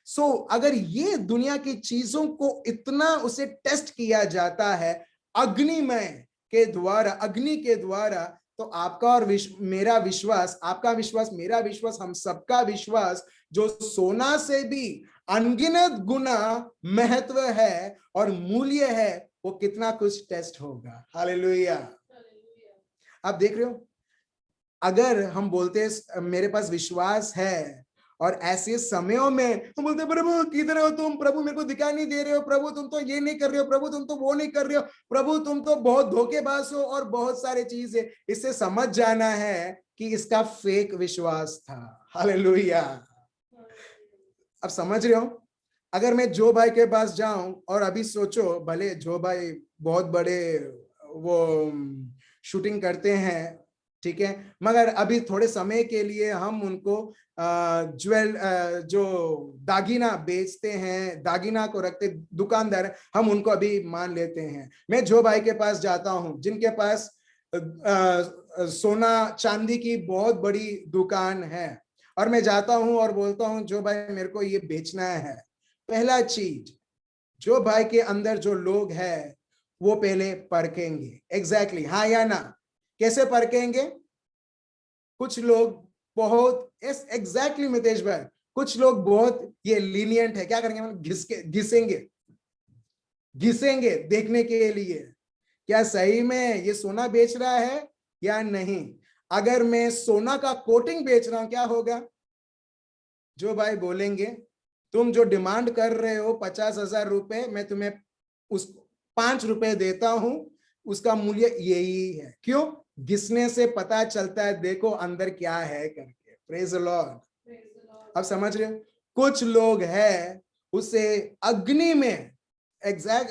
सो अगर ये दुनिया की चीजों को इतना उसे टेस्ट किया जाता है, अग्निमय के द्वारा, अग्नि के द्वारा, तो आपका और मेरा विश्वास, आपका विश्वास, मेरा विश्वास, हम सबका विश्वास जो सोना से भी अनगिनत गुना महत्व है और मूल्य है, वो कितना कुछ टेस्ट होगा। हालेलुया। आप देख रहे हो, अगर हम बोलते मेरे पास विश्वास है, और ऐसे समयों में हम बोलते प्रभु किधर हो तुम, प्रभु मेरे को दिखाई नहीं दे रहे हो, प्रभु तुम तो ये नहीं कर रहे हो, प्रभु तुम तो वो नहीं कर रहे हो, प्रभु तुम तो बहुत धोखेबाज हो, और बहुत सारे चीजें, इससे समझ जाना है कि इसका फेक विश्वास था। हालेलुया। अब समझ रहे हो, अगर मैं जो भाई के पास जाऊं, और अभी सोचो, भले जो भाई बहुत बड़े वो शूटिंग करते हैं, ठीक है, मगर अभी थोड़े समय के लिए हम उनको जो दागिना बेचते हैं, दागिना को रखते दुकानदार, हम उनको अभी मान लेते हैं। मैं जो भाई के पास जाता हूं, जिनके पास सोना चांदी की बहुत बड़ी दुकान है, और मैं जाता हूं और बोलता हूं जो भाई मेरे को ये बेचना है, पहला चीज जो भाई के अंदर जो लोग हैं वो पहले परखेंगे। एग्जैक्टली, हाँ या ना? कैसे परखेंगे? कुछ लोग बहुत एग्जैक्टली मितेश भाई, कुछ लोग बहुत ये लीनियंट है, क्या करेंगे, मतलब घिसेंगे देखने के लिए क्या सही में ये सोना बेच रहा है या नहीं। अगर मैं सोना का कोटिंग बेच रहा हूं, क्या होगा? जो भाई बोलेंगे तुम जो डिमांड कर रहे हो 50,000 रुपए, मैं तुम्हें उस 5 रुपए देता हूं, उसका मूल्य यही है। क्यों? घिसने से पता चलता है, देखो अंदर क्या है करके। Praise the Lord. अब समझ रहे हो, कुछ लोग हैं उसे अग्नि में, एग्जैक्ट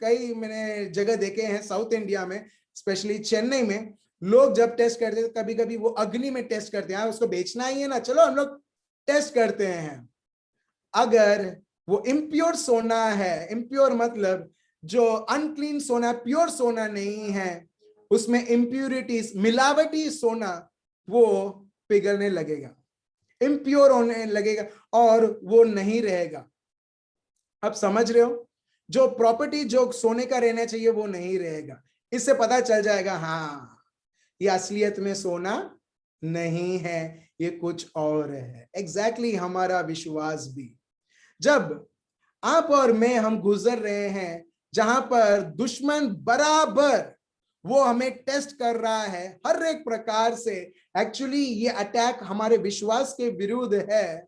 कई मैंने जगह देखे हैं साउथ इंडिया में, स्पेशली चेन्नई में, लोग जब टेस्ट करते हैं, कभी कभी वो अग्नि में टेस्ट करते हैं, उसको बेचना ही है ना, चलो हम लोग टेस्ट करते हैं। अगर वो इम्प्योर सोना है, इम्प्योर मतलब जो अनक्लीन सोना, प्योर सोना नहीं है, उसमें इम्प्यूरिटीज, मिलावटी सोना, वो पिघलने लगेगा, इम्प्योर होने लगेगा, और वो नहीं रहेगा। अब समझ रहे हो, जो प्रॉपर्टी जो सोने का रहना चाहिए वो नहीं रहेगा। इससे पता चल जाएगा, हाँ ये असलियत में सोना नहीं है, ये कुछ और है। एग्जैक्टली हमारा विश्वास भी, जब आप और मैं हम गुजर रहे हैं जहां पर दुश्मन बराबर वो हमें टेस्ट कर रहा है हर एक प्रकार से, एक्चुअली ये अटैक हमारे विश्वास के विरुद्ध है।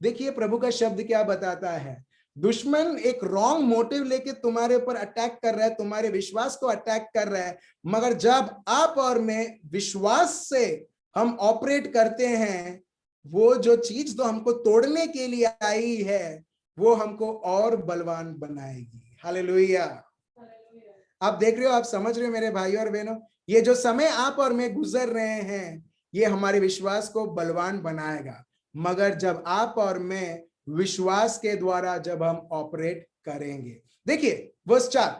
देखिए प्रभु का शब्द क्या बताता है, दुश्मन एक रॉन्ग मोटिव लेके तुम्हारे ऊपर अटैक कर रहा है, तुम्हारे विश्वास को अटैक कर रहा है, मगर जब आप और मैं विश्वास से हम ऑपरेट करते हैं, वो जो चीज तो हमको तोड़ने के लिए आई है, वो हमको और बलवान बनाएगी। हालेलुया। आप देख रहे हो, आप समझ रहे हो मेरे भाई और बहनों, ये जो समय आप और मैं गुजर रहे हैं, ये हमारे विश्वास को बलवान बनाएगा, मगर जब आप और मैं विश्वास के द्वारा जब हम ऑपरेट करेंगे। देखिए verse 4,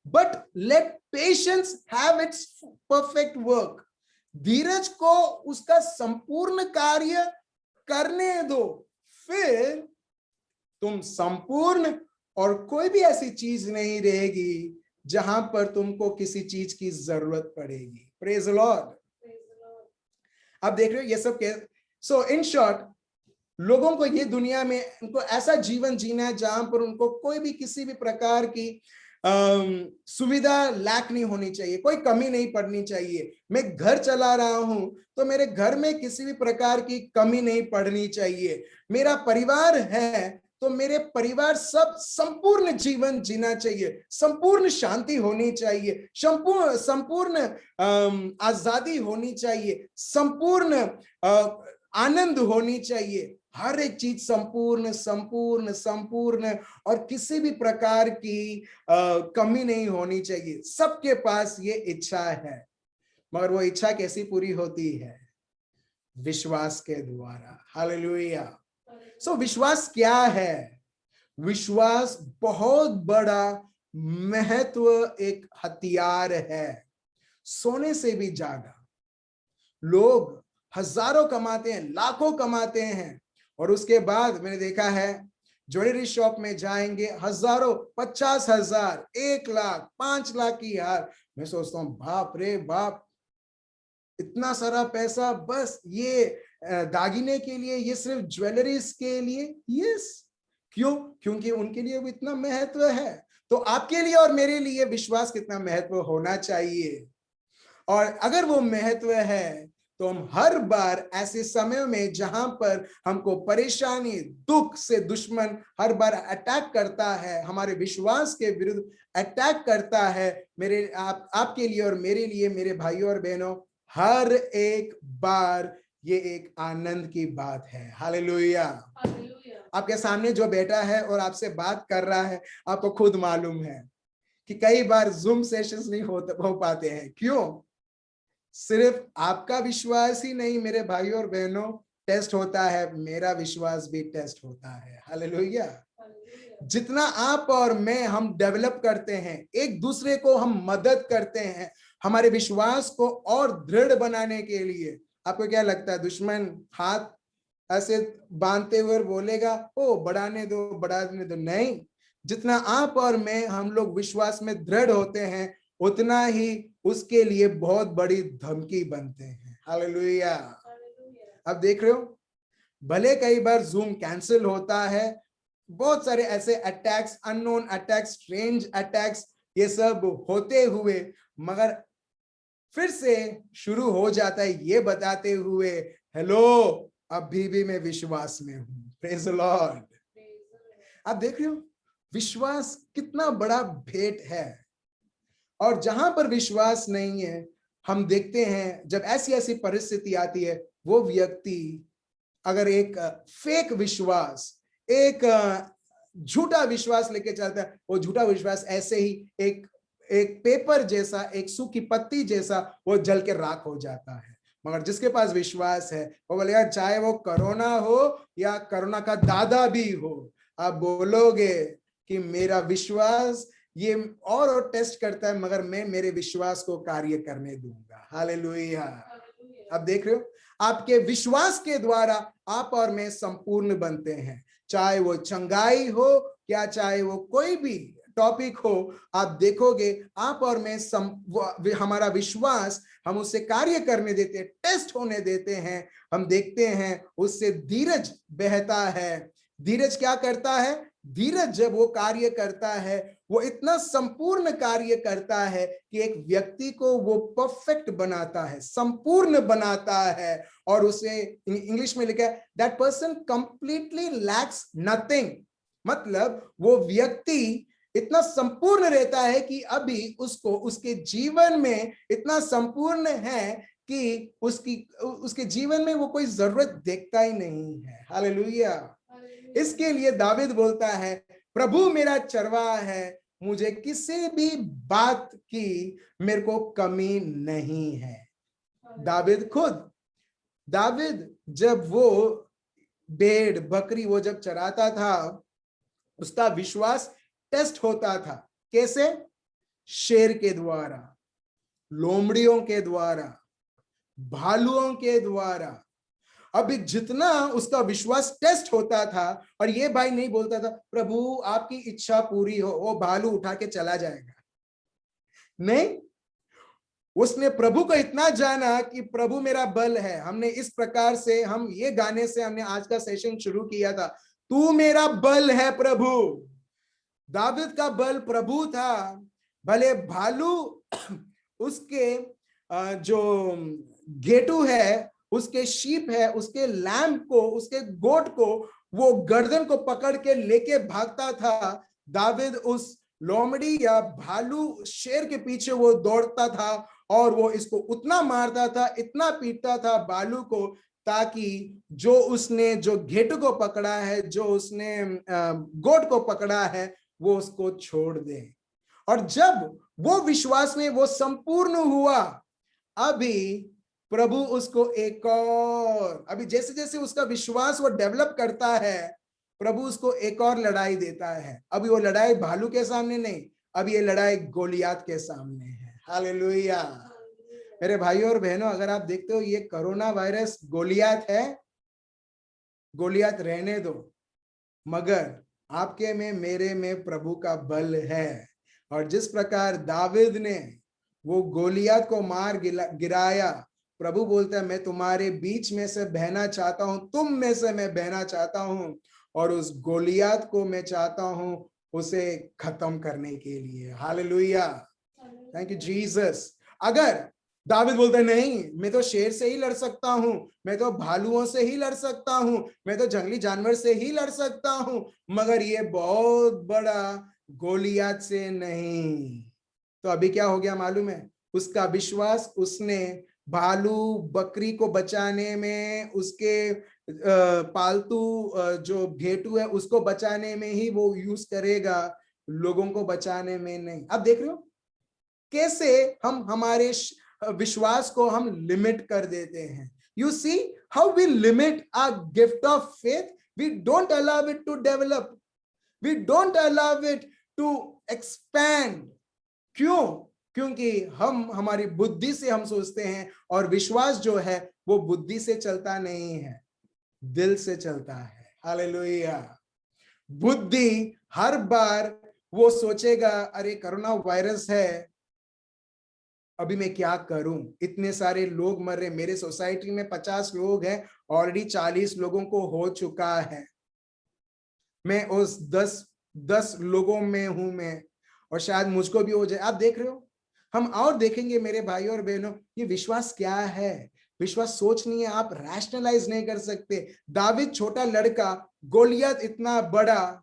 but let patience have its perfect work, धीरज को उसका संपूर्ण कार्य करने दो, फिर तुम संपूर्ण, और कोई भी ऐसी चीज नहीं रहेगी जहां पर तुमको किसी चीज की जरूरत पड़ेगी। Praise the Lord. आप देख रहे हो ये सब क्या? सो इन शॉर्ट, लोगों को ये दुनिया में उनको ऐसा जीवन जीना है जहां पर उनको कोई भी किसी भी प्रकार की सुविधा लैक नहीं होनी चाहिए, कोई कमी नहीं पड़नी चाहिए। मैं घर चला रहा हूं तो मेरे घर में किसी भी प्रकार की कमी नहीं पड़नी चाहिए। मेरा परिवार है तो मेरे परिवार सब संपूर्ण जीवन जीना चाहिए, संपूर्ण शांति होनी चाहिए, संपूर्ण आजादी होनी चाहिए, संपूर्ण आनंद होनी चाहिए, हर एक चीज संपूर्ण संपूर्ण संपूर्ण, और किसी भी प्रकार की कमी नहीं होनी चाहिए। सबके पास ये इच्छा है, मगर वो इच्छा कैसी पूरी होती है? विश्वास के द्वारा। हालेलुया। सो विश्वास क्या है? विश्वास बहुत बड़ा महत्व एक हथियार है, सोने से भी ज्यादा। लोग हजारों कमाते हैं, लाखों कमाते हैं, और उसके बाद मैंने देखा है ज्वेलरी शॉप में जाएंगे, हजारों, 50,000, 1 लाख, 5 लाख की हार। मैं सोचता हूँ बाप रे बाप, इतना सारा पैसा बस ये दागिने के लिए, ये सिर्फ ज्वेलरीज के लिए। यस, क्यों? क्योंकि उनके लिए वो इतना महत्व है। तो आपके लिए और मेरे लिए विश्वास कितना महत्व होना चाहिए। और अगर वो महत्व है तो हम हर बार ऐसे समय में जहां पर हमको परेशानी, दुख से दुश्मन हर बार अटैक करता है, हमारे विश्वास के विरुद्ध अटैक करता है, मेरे आपके लिए और मेरे लिए, मेरे भाइयों और बहनों, हर एक बार ये एक आनंद की बात है। हालेलुया। आपके सामने जो बैठा है और आपसे बात कर रहा है, आपको खुद मालूम है कि कई बार जूम सेशंस नहीं हो पाते हैं। क्यों? सिर्फ आपका विश्वास ही नहीं मेरे भाइयों और बहनों टेस्ट होता है, मेरा विश्वास भी टेस्ट होता है। हालेलुया। जितना आप और मैं हम डेवलप करते हैं, एक दूसरे को हम मदद करते हैं हमारे विश्वास को और दृढ़ बनाने के लिए। आपको क्या लगता है दुश्मन हाथ ऐसे बांधते हुए बोलेगा ओ बढ़ाने दो, बढ़ाने दो? नहीं, जितना आप और मैं हम लोग विश्वास में दृढ़ होते हैं, उतना ही उसके लिए बहुत बड़ी धमकी बनते हैं। हालेलुया। अब देख रहे हो, भले कई बार जूम कैंसिल होता है, बहुत सारे ऐसे attacks, unknown attacks, strange attacks, ये सब होते हुए, मगर फिर से शुरू हो जाता है ये बताते हुए, हेलो, अभी भी मैं विश्वास में हूं। Praise the Lord. आप देख रहे हो विश्वास कितना बड़ा भेंट है। और जहां पर विश्वास नहीं है, हम देखते हैं जब ऐसी ऐसी परिस्थिति आती है, वो व्यक्ति अगर एक फेक विश्वास, एक झूठा विश्वास लेके चलता है, वो झूठा विश्वास ऐसे ही एक एक पेपर जैसा, एक सूखी पत्ती जैसा, वो जल के राख हो जाता है। मगर जिसके पास विश्वास है, वो बोलेगा चाहे वो कोरोना हो या कोरोना का दादा भी हो, आप बोलोगे कि मेरा विश्वास ये और टेस्ट करता है, मगर मैं मेरे विश्वास को कार्य करने दूंगा। हालेलुया। अब देख रहे हो, आपके विश्वास के द्वारा आप और मैं संपूर्ण बनते हैं। चाहे वो चंगाई हो या चाहे वो कोई भी टॉपिक हो, आप देखोगे आप और मैं हमारा विश्वास हम उससे कार्य करने देते हैं, टेस्ट होने देते हैं। हम देखते हैं उससे धीरज बहता है। धीरज क्या करता है? धीरज जब वो कार्य करता है, वो इतना संपूर्ण कार्य करता है कि एक व्यक्ति को वो परफेक्ट बनाता है, संपूर्ण बनाता है। और उसे इंग्लिश में लिखा है that person completely lakhs nothing. मतलब वो व्यक्ति इतना संपूर्ण रहता है कि अभी उसको उसके जीवन में इतना संपूर्ण है कि उसके जीवन में वो कोई जरूरत देखता ही नहीं है। हालेलुया। इसके लिए दाविद बोलता है प्रभु मेरा चरवाहा है, मुझे किसी भी बात की मेरे को कमी नहीं है। दाविद जब वो भेड़ बकरी वो जब चराता था, उसका विश्वास टेस्ट होता था। कैसे? शेर के द्वारा, लोमड़ियों के द्वारा, भालुओं के द्वारा। अभी जितना उसका विश्वास टेस्ट होता था, और ये भाई नहीं बोलता था प्रभु आपकी इच्छा पूरी हो, वो भालू उठा के चला जाएगा। नहीं, उसने प्रभु को इतना जाना कि प्रभु मेरा बल है। हमने इस प्रकार से, हम ये गाने से हमने आज का सेशन शुरू किया था, तू मेरा बल है प्रभु। दाविद का बल प्रभु था। भले भालू उसके जो गेटू है, उसके शीप है, उसके लैम्प को, उसके गोट को वो गर्दन को पकड़ के लेके भागता था, दाविद उस लोमड़ी या भालू शेर के पीछे वो दौड़ता था और वो इसको उतना मारता था, इतना पीटता था भालू को, ताकि जो उसने जो घेटू को पकड़ा है, जो उसने गोट को पकड़ा है, वो उसको छोड़ दे। और जब वो विश्वास में वो संपूर्ण हुआ, अभी प्रभु उसको एक और, अभी जैसे जैसे उसका विश्वास वो डेवलप करता है, प्रभु उसको एक और लड़ाई देता है। अभी वो लड़ाई भालू के सामने नहीं, अभी ये लड़ाई गोलियात के सामने है। हालेलुया। मेरे भाइयों और बहनों, अगर आप देखते हो ये कोरोना वायरस गोलियात है, गोलियात रहने दो, मगर आपके में मेरे में प्रभु का बल है। और जिस प्रकार दाविद ने वो गोलियत को मार गिराया, प्रभु बोलता है मैं तुम्हारे बीच में से बहना चाहता हूं, तुम में से मैं बहना चाहता हूं, और उस गोलियत को मैं चाहता हूं उसे खत्म करने के लिए। Hallelujah, thank you Jesus. अगर दाविद बोलता है नहीं, मैं तो शेर से ही लड़ सकता हूं, मैं तो भालुओं से ही लड़ सकता हूं, मैं तो जंगली जानवर से ही लड़ सकता हूं, मगर ये बहुत बड़ा गोलियत से नहीं। तो अभी क्या हो गया मालूम है? उसका विश्वास उसने भालू बकरी को बचाने में, उसके पालतू जो घेटू है उसको बचाने में ही वो यूज करेगा, लोगों को बचाने में नहीं। अब देख रहे हो कैसे हम हमारे विश्वास को हम लिमिट कर देते हैं। You see how we limit our gift of faith. We don't allow it to develop, we don't allow it to expand. क्यों? क्योंकि हम हमारी बुद्धि से हम सोचते हैं, और विश्वास जो है वो बुद्धि से चलता नहीं है, दिल से चलता है। हालेलुया। बुद्धि हर बार वो सोचेगा अरे कोरोना वायरस है, अभी मैं क्या करूं, इतने सारे लोग मर रहे, मेरे सोसाइटी में 50 लोग हैं, ऑलरेडी 40 लोगों को हो चुका है, मैं उस 10 लोगों में हूं मैं, और शायद मुझको भी हो जाए। आप देख रहे हो, हम और देखेंगे मेरे भाइयों और बहनों, ये विश्वास क्या है? विश्वास सोच नहीं है, आप रैशनलाइज नहीं कर सकते। दाविद छोटा लड़का, गोलियत इतना बड़ा,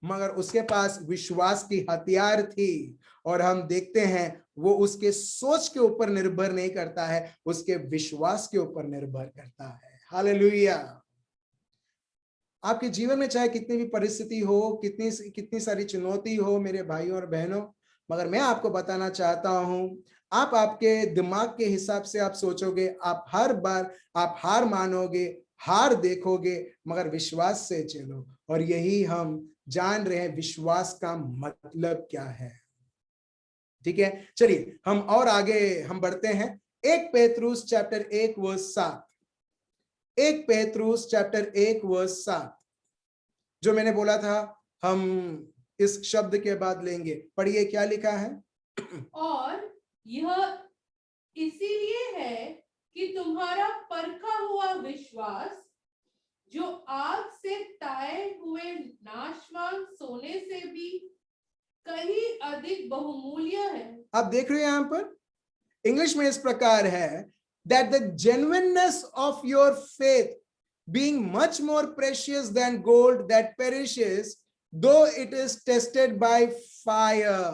मगर उसके पास विश्वास की हथियार थी। और हम देखते हैं वो उसके सोच के ऊपर निर्भर नहीं करता है, उसके विश्वास के ऊपर निर्भर करता है। हालेलुया। आपके जीवन में चाहे कितनी भी परिस्थिति हो, कितनी कितनी सारी चुनौती हो मेरे भाइयों और बहनों, मगर मैं आपको बताना चाहता हूं, आप आपके दिमाग के हिसाब से आप सोचोगे, आप हर बार आप हार मानोगे, हार देखोगे, मगर विश्वास से चलो। और यही हम जान रहे हैं विश्वास का मतलब क्या है। ठीक है, चलिए हम और आगे हम बढ़ते हैं। 1 पेतरुस चैप्टर 1 वर्स 7। 1 पेतरुस चैप्टर 1 वर्स 7, जो मैंने बोला था हम इस शब्द के बाद लेंगे। पढ़िए क्या लिखा है। और यह इसीलिए है कि तुम्हारा परखा हुआ विश्वास, जो आग से ताए हुए नाशवान सोने से भी कहीं अधिक बहुमूल्य है। आप देख रहे हैं यहां पर इंग्लिश में इस प्रकार है, that the genuineness of your faith being much more precious than gold that perishes though it is tested by fire।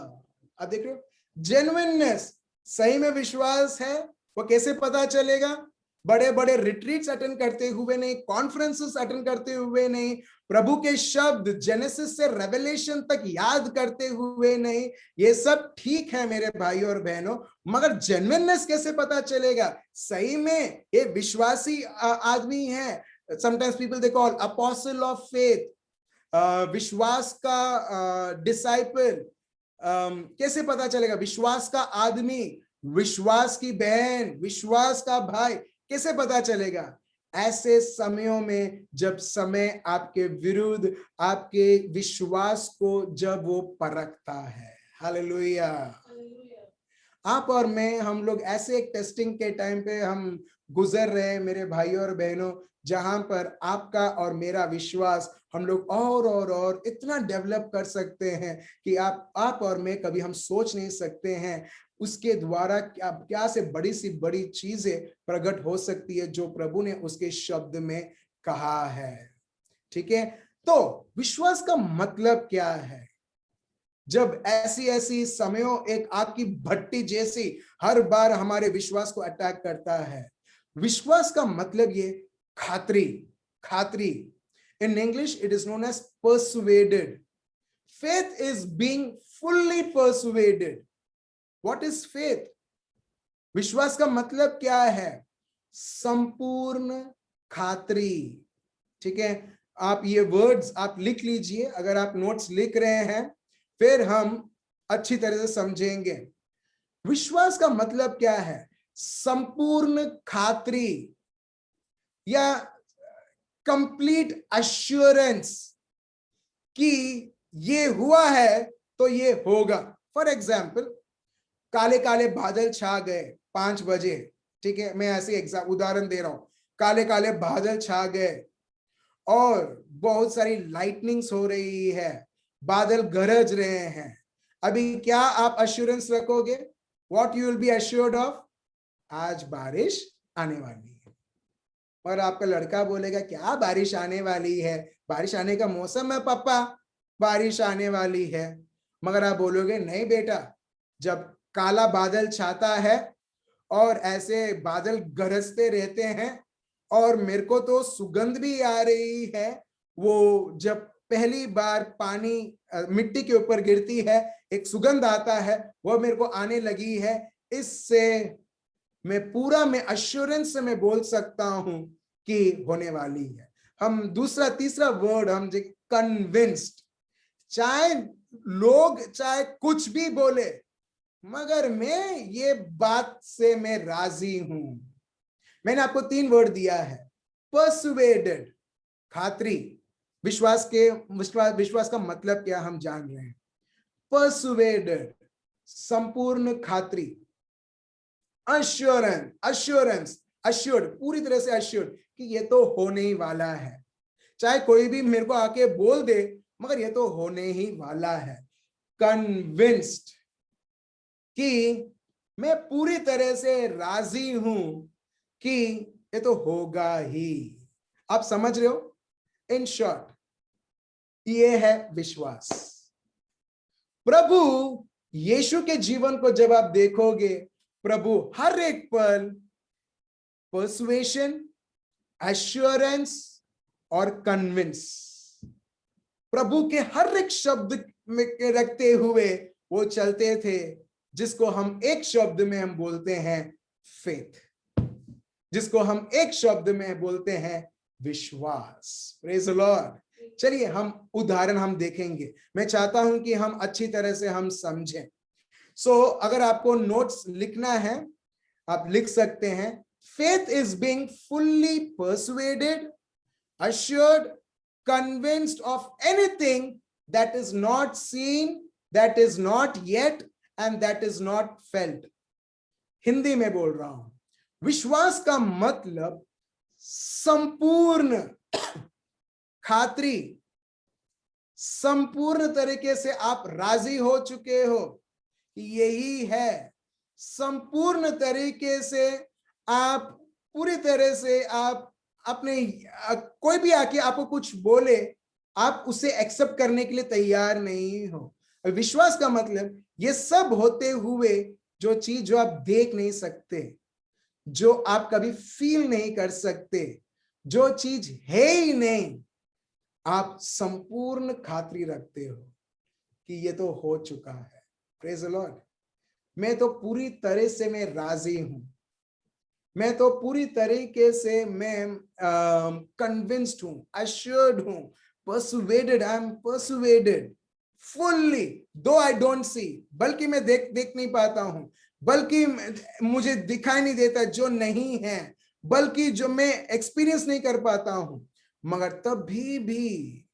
अब देख रहे हो, जेन्युइननेस, सही में विश्वास है, वो कैसे पता चलेगा? बड़े बड़े रिट्रीट्स अटेंड करते हुए नहीं, कॉन्फ्रेंसेस अटेंड करते हुए नहीं, प्रभु के शब्द जेनेसिस से रेवलेशन तक याद करते हुए नहीं, ये सब ठीक है मेरे भाई और बहनों, मगर जेन्युइननेस कैसे पता चलेगा? सही में ये विश्वासी आदमी है। Sometimes people they call apostle of faith, विश्वास का डिसाइपल। कैसे पता चलेगा? विश्वास का आदमी, विश्वास की बहन, विश्वास का भाई, कैसे पता चलेगा? ऐसे समयों में जब समय आपके विरुद्ध आपके विश्वास को जब वो परखता है। हालेलुया। आप और मैं, हम लोग ऐसे एक टेस्टिंग के टाइम पे हम गुजर रहे हैं मेरे भाइयों और बहनों, जहां पर आपका और मेरा विश्वास हम लोग और इतना डेवलप कर सकते हैं कि आप और मैं कभी हम सोच नहीं सकते हैं उसके द्वारा क्या क्या से बड़ी सी बड़ी चीजें प्रकट हो सकती है जो प्रभु ने उसके शब्द में कहा है। ठीक है, तो विश्वास का मतलब क्या है? जब ऐसी ऐसी समयों एक आग की भट्टी जैसी हर बार हमारे विश्वास को अटैक करता है, विश्वास का मतलब ये खातरी, खातरी। In English it is known as persuaded. Faith is being fully persuaded. What is faith? विश्वास का मतलब क्या है? संपूर्ण खातरी। ठीक है, आप ये वर्ड्स आप लिख लीजिए, अगर आप नोट्स लिख रहे हैं, फिर हम अच्छी तरह से समझेंगे। विश्वास का मतलब क्या है? संपूर्ण खातरी या कंप्लीट अश्योरेंस कि ये हुआ है तो ये होगा। फॉर एग्जाम्पल, काले काले बादल छा गए 5 बजे, ठीक है, मैं ऐसे उदाहरण दे रहा हूं। काले काले बादल छा गए और बहुत सारी लाइटनिंग्स हो रही है, बादल गरज रहे हैं। अभी क्या आप अश्योरेंस रखोगे? What you will be assured of? आज बारिश आने वाली है। और आपका लड़का बोलेगा क्या बारिश आने वाली है, बारिश आने का मौसम है पापा, बारिश आने वाली है। मगर आप बोलोगे नहीं बेटा, जब काला बादल छाता है और ऐसे बादल गरजते रहते हैं और मेरे को तो सुगंध भी आ रही है, वो जब पहली बार पानी मिट्टी के ऊपर गिरती है एक सुगंध आता है, वो मेरे को आने लगी है। इससे मैं अश्योरेंस से मैं बोल सकता हूं कि होने वाली है। हम दूसरा तीसरा वर्ड हम कन्विंस्ड। चाहे लोग चाहे कुछ भी बोले, मगर मैं ये बात से मैं राजी हूं। मैंने आपको 3 वर्ड दिया है। परसुएडेड, खातरी, विश्वास का मतलब क्या हम जान रहे हैं। परसुएडेड, संपूर्ण खातरी। अश्योरेंस, अश्योर्ड, पूरी तरह से अश्योर्ड कि ये तो होने ही वाला है। चाहे कोई भी मेरे को आके बोल दे, मगर ये तो होने ही वाला है। कन्विंस्ड कि मैं पूरी तरह से राजी हूं कि ये तो होगा ही। आप समझ रहे हो? इन शॉर्ट, ये है विश्वास। प्रभु यीशु के जीवन को जब आप देखोगे, प्रभु हर एक पल पर्सुएशन, एश्योरेंस और कन्विंस, प्रभु के हर एक शब्द में रखते हुए वो चलते थे, जिसको हम एक शब्द में हम बोलते हैं फेथ, जिसको हम एक शब्द में बोलते हैं विश्वास। Praise the Lord. चलिए हम उदाहरण हम देखेंगे। मैं चाहता हूं कि हम अच्छी तरह से हम समझें। अगर आपको नोट्स लिखना है आप लिख सकते हैं। Faith is being fully persuaded, assured, convinced of anything that is not seen, that is not yet, and that is not felt. Hindi में बोल रहा हूं। विश्वास का मतलब संपूर्ण खातरी, संपूर्ण तरीके से आप राजी हो चुके हो कि यही है। संपूर्ण तरीके से आप पूरी तरह से आप अपने कोई भी आके आपको कुछ बोले, आप उसे एक्सेप्ट करने के लिए तैयार नहीं हो। विश्वास का मतलब ये सब होते हुए जो चीज जो आप देख नहीं सकते, जो आप कभी फील नहीं कर सकते, जो चीज है ही नहीं, आप संपूर्ण खातरी रखते हो कि ये तो हो चुका है। Praise the Lord. मैं तो पूरी तरह से मैं राजी हूं, मैं तो पूरी तरीके से मैं कन्विंस्ड हूं, अश्योर्ड हूं, persuaded, I am persuaded fully, दो आई डोंट सी, बल्कि मैं देख नहीं पाता हूं, बल्कि मुझे दिखाई नहीं देता जो नहीं है, बल्कि जो मैं एक्सपीरियंस नहीं कर पाता हूं, मगर तब भी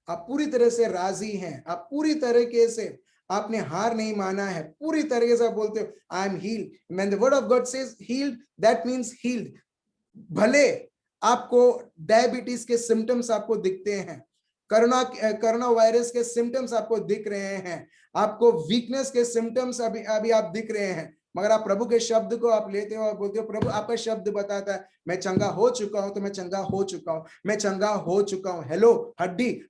आप पूरी तरह से राजी हैं, आप पूरी तरीके से आपने हार नहीं माना है, पूरी तरीके से आप बोलते हो I am healed. When the word of God says healed, that means healed. भले आपको डायबिटीज के सिम्टम्स आपको दिखते हैं, कोरोना वायरस के सिम्टम्स आपको दिख रहे हैं, आपको वीकनेस के सिम्टम्स अभी आप दिख रहे हैं, मगर आप प्रभु के शब्द को आप लेते हो और बोलते हो प्रभु आपका शब्द बताता है मैं चंगा हो चुका हूं, तो मैं चंगा हो चुका हूं, मैं चंगा हो चुका हूं। हेलो हड्डी,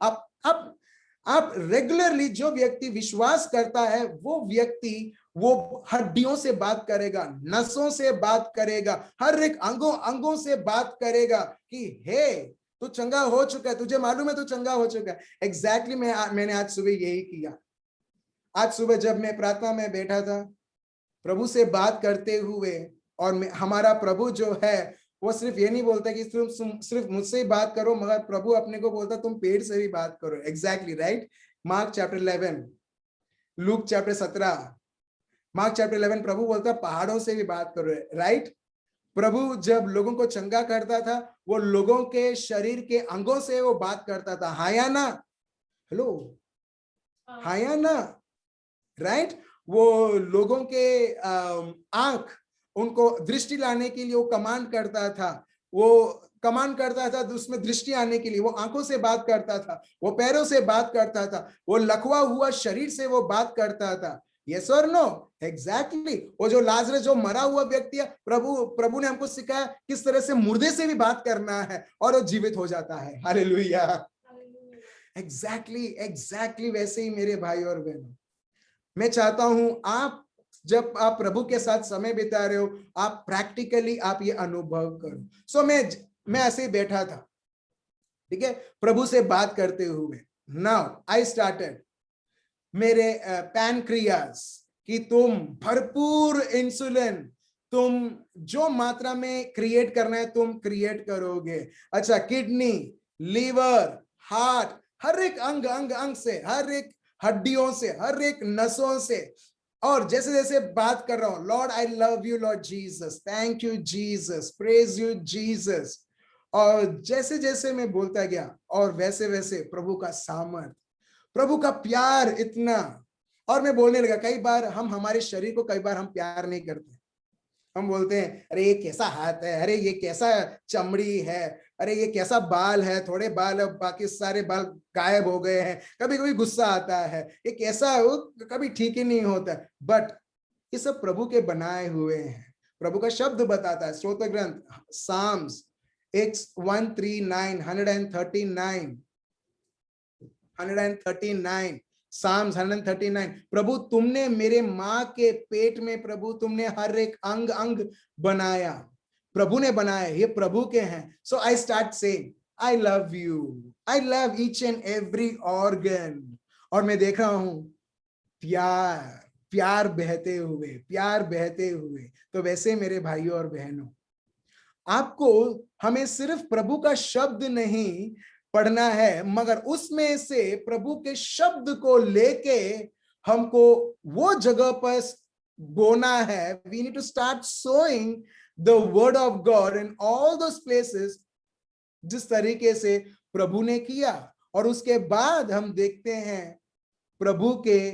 आप रेगुलरली जो व्यक्ति विश्वास करता है वो व्यक्ति वो हड्डियों से बात करेगा, नसों से बात करेगा, हर एक अंगों से बात करेगा कि हे तू चंगा हो चुका है, तुझे मालूम है तू चंगा हो चुका है। एग्जैक्टली मैंने आज सुबह यही किया। आज सुबह जब मैं प्रार्थना में बैठा था प्रभु से बात करते हुए, और हमारा प्रभु जो है वो सिर्फ ये नहीं बोलता कि सिर्फ मुझसे ही बात करो, मगर प्रभु अपने को बोलता तुम पेड़ से भी बात करो। Exactly right. Mark chapter 11, Luke chapter 17, mark chapter 11 प्रभु बोलता पहाड़ों से भी बात करो। राइट। प्रभु जब लोगों को चंगा करता था वो लोगों के शरीर के अंगों से वो बात करता था, हाँ या ना? हेलो, हाँ या ना? राइट? वो लोगों के आंख, उनको दृष्टि लाने के लिए वो कमांड करता था, वो कमांड करता था उसमें दृष्टि आने के लिए, वो आंखों से बात करता था, वो पैरों से बात करता था, वो लकवा हुआ शरीर से वो बात करता था। यस और नो? एग्जैक्टली। वो जो लाजरस, जो मरा हुआ व्यक्ति है, प्रभु ने हमको सिखाया किस तरह से मुर्दे से भी बात करना है और वो जीवित हो जाता है। हालेलुया। एग्जैक्टली वैसे ही मेरे भाई और बहनों, मैं चाहता हूं आप जब आप प्रभु के साथ समय बिता रहे हो, आप प्रैक्टिकली आप ये अनुभव करो। सो मैं ऐसे ही बैठा था, ठीक है, प्रभु से बात करते हुए। नाउ आई स्टार्टेड मेरे पैनक्रियास कि तुम भरपूर इंसुलिन, तुम जो मात्रा में क्रिएट करना है तुम क्रिएट करोगे। अच्छा, किडनी, लीवर, हार्ट, हर एक अंग अंग अंग से, हर एक हड्डियों से, हर एक नसों से, और जैसे जैसे बात कर रहा हूं, Lord I love you Lord Jesus, thank you Jesus, praise you Jesus, और जैसे जैसे मैं बोलता गया और वैसे वैसे प्रभु का सामर्थ, प्रभु का प्यार इतना, और मैं बोलने लगा। कई बार हम हमारे शरीर को कई बार हम प्यार नहीं करते, हम बोलते हैं अरे ये कैसा हाथ है, अरे ये कैसा चमड़ी है, अरे ये कैसा बाल है, थोड़े बाल है बाकी सारे बाल गायब हो गए हैं। कभी कभी गुस्सा आता है, ये कैसा है, वो कभी ठीक ही नहीं होता। बट ये सब प्रभु के बनाए हुए हैं। प्रभु का शब्द बताता है, स्तोत्र ग्रंथ साम्स 139 Psalms 139, प्रभु तुमने मेरे माँ के पेट में, प्रभु तुमने हर एक अंग अंग बनाया, प्रभु ने बनाया, ये प्रभु के हैं। So I start saying I love you, I love each and every organ, और मैं देख रहा हूं प्यार प्यार बहते हुए, प्यार बहते हुए। तो वैसे मेरे भाइयों और बहनों, आपको हमें सिर्फ प्रभु का शब्द नहीं पढ़ना है, मगर उसमें से प्रभु के शब्द को लेके हमको वो जगह पर बोना है। We need to start sowing the word of God in all those places, जिस तरीके से प्रभु ने किया। और उसके बाद हम देखते हैं प्रभु के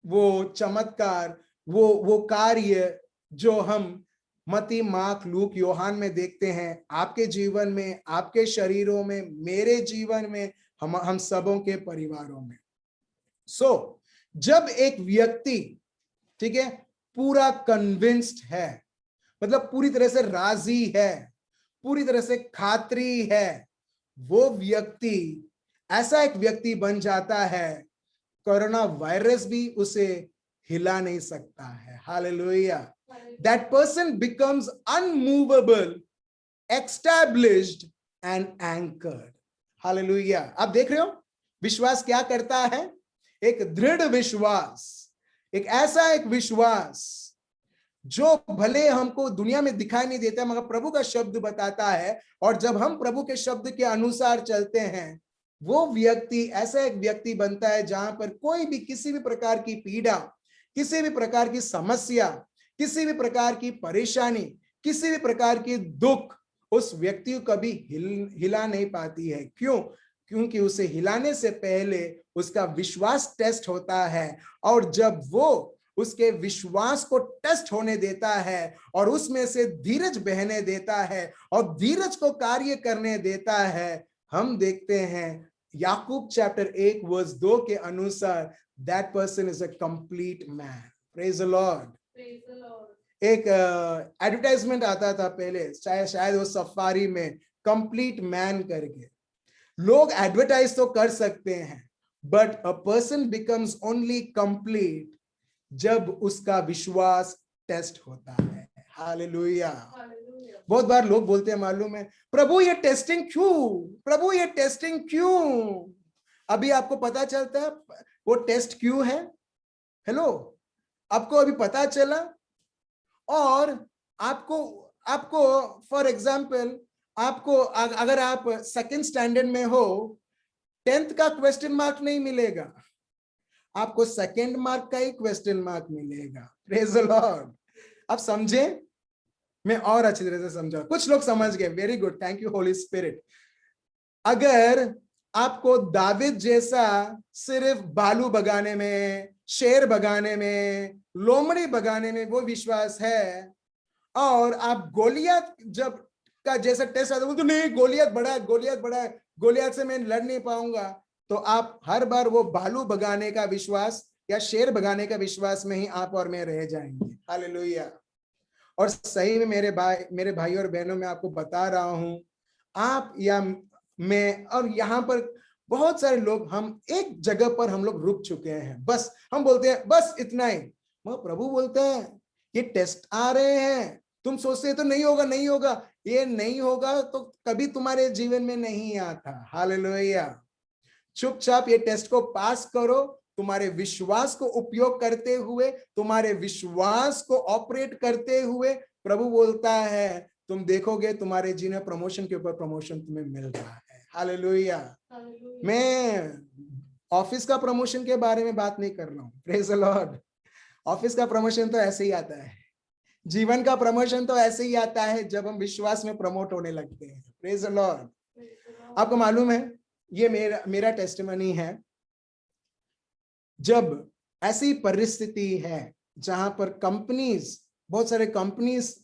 वो चमत्कार, वो कार्य जो हम मत्ती, मार्क, लूक, योहान में देखते हैं, आपके जीवन में, आपके शरीरों में, मेरे जीवन में, हम सबों के परिवारों में। सो जब एक व्यक्ति, ठीक है, पूरा कन्विंस्ड है, मतलब पूरी तरह से राजी है, पूरी तरह से खातरी है, वो व्यक्ति ऐसा एक व्यक्ति बन जाता है, कोरोना वायरस भी उसे हिला नहीं सकता है। Hallelujah. That person becomes unmovable, established and anchored. Hallelujah. आप देख रहे हो विश्वास क्या करता है? एक दृढ़ विश्वास, एक ऐसा एक विश्वास जो भले हमको दुनिया में दिखाई नहीं देता, मगर प्रभु का शब्द बताता है, और जब हम प्रभु के शब्द के अनुसार चलते हैं, वो व्यक्ति ऐसा एक व्यक्ति बनता है जहां पर कोई भी किसी भी प्रकार की पीड़ा, किसी भी प्रकार की समस्या, किसी भी प्रकार की परेशानी, किसी भी प्रकार की दुख उस व्यक्ति को कभी हिला नहीं पाती है। क्यों? क्योंकि उसे हिलाने से पहले उसका विश्वास टेस्ट होता है, और जब वो उसके विश्वास को टेस्ट होने देता है और उसमें से धीरज बहने देता है और धीरज को कार्य करने देता है, हम देखते हैं याकूब चैप्टर 1 वर्स 2 के अनुसार that person is a complete man. Praise the Lord. एक एडवर्टाइजमेंट आता था पहले, शायद वो सफारी में, कंप्लीट मैन करके। लोग एडवर्टाइज तो कर सकते हैं, but a person becomes only complete जब उसका विश्वास टेस्ट होता है। हालेलुया। बहुत बार लोग बोलते हैं, मालूम है, प्रभु ये टेस्टिंग क्यों, प्रभु ये टेस्टिंग क्यों? अभी आपको पता चलता है वो टेस्ट क्यों है? हेलो, आपको अभी पता चला? और आपको फॉर एग्जाम्पल, आपको अगर आप सेकंड स्टैंडर्ड में हो, 10th का क्वेश्चन मार्क नहीं मिलेगा, आपको सेकंड मार्क का ही क्वेश्चन मार्क मिलेगा। Praise the Lord. आप समझे? मैं और अच्छी तरह से समझा, कुछ लोग समझ गए, very good, thank you Holi spirit. अगर आपको दाविद जैसा सिर्फ बालू बगाने में, शेर भगाने में, लोमड़ी भगाने में वो विश्वास है, और आप गोलियत जब का जैसा टेस्ट आता है तो नहीं, गोलियत बड़ा है, गोलियत बड़ा है, गोलियत से मैं लड़ नहीं पाऊंगा, तो आप हर बार वो भालू भगाने का विश्वास या शेर भगाने का विश्वास में ही आप और मैं रह जाएंगे। हालेलुया। और सही में मेरे भाई और बहनों, मैं आपको बता रहा हूं, आप या मैं और यहाँ पर बहुत सारे लोग, हम एक जगह पर हम लोग रुक चुके हैं। बस हम बोलते हैं बस इतना ही, मगर प्रभु बोलते हैं ये टेस्ट आ रहे हैं, तुम सोचते तो नहीं होगा, नहीं होगा, ये नहीं होगा तो कभी तुम्हारे जीवन में नहीं आता। हालेलुया। चुपचाप ये टेस्ट को पास करो, तुम्हारे विश्वास को उपयोग करते हुए, तुम्हारे विश्वास को ऑपरेट करते हुए, प्रभु बोलता है तुम देखोगे तुम्हारे जीवन प्रमोशन के ऊपर प्रमोशन तुम्हें मिल रहा है। हालेलुया। मैं ऑफिस का प्रमोशन के बारे में बात नहीं कर रहा हूं, प्रेज द लॉर्ड। ऑफिस का प्रमोशन तो ऐसे ही आता है, जीवन का प्रमोशन तो ऐसे ही आता है जब हम विश्वास में प्रमोट होने लगते हैं। Praise the Lord. आपको मालूम है, ये मेरा टेस्टिमनी है, जब ऐसी परिस्थिति है जहां पर कंपनीज, बहुत सारे कंपनीज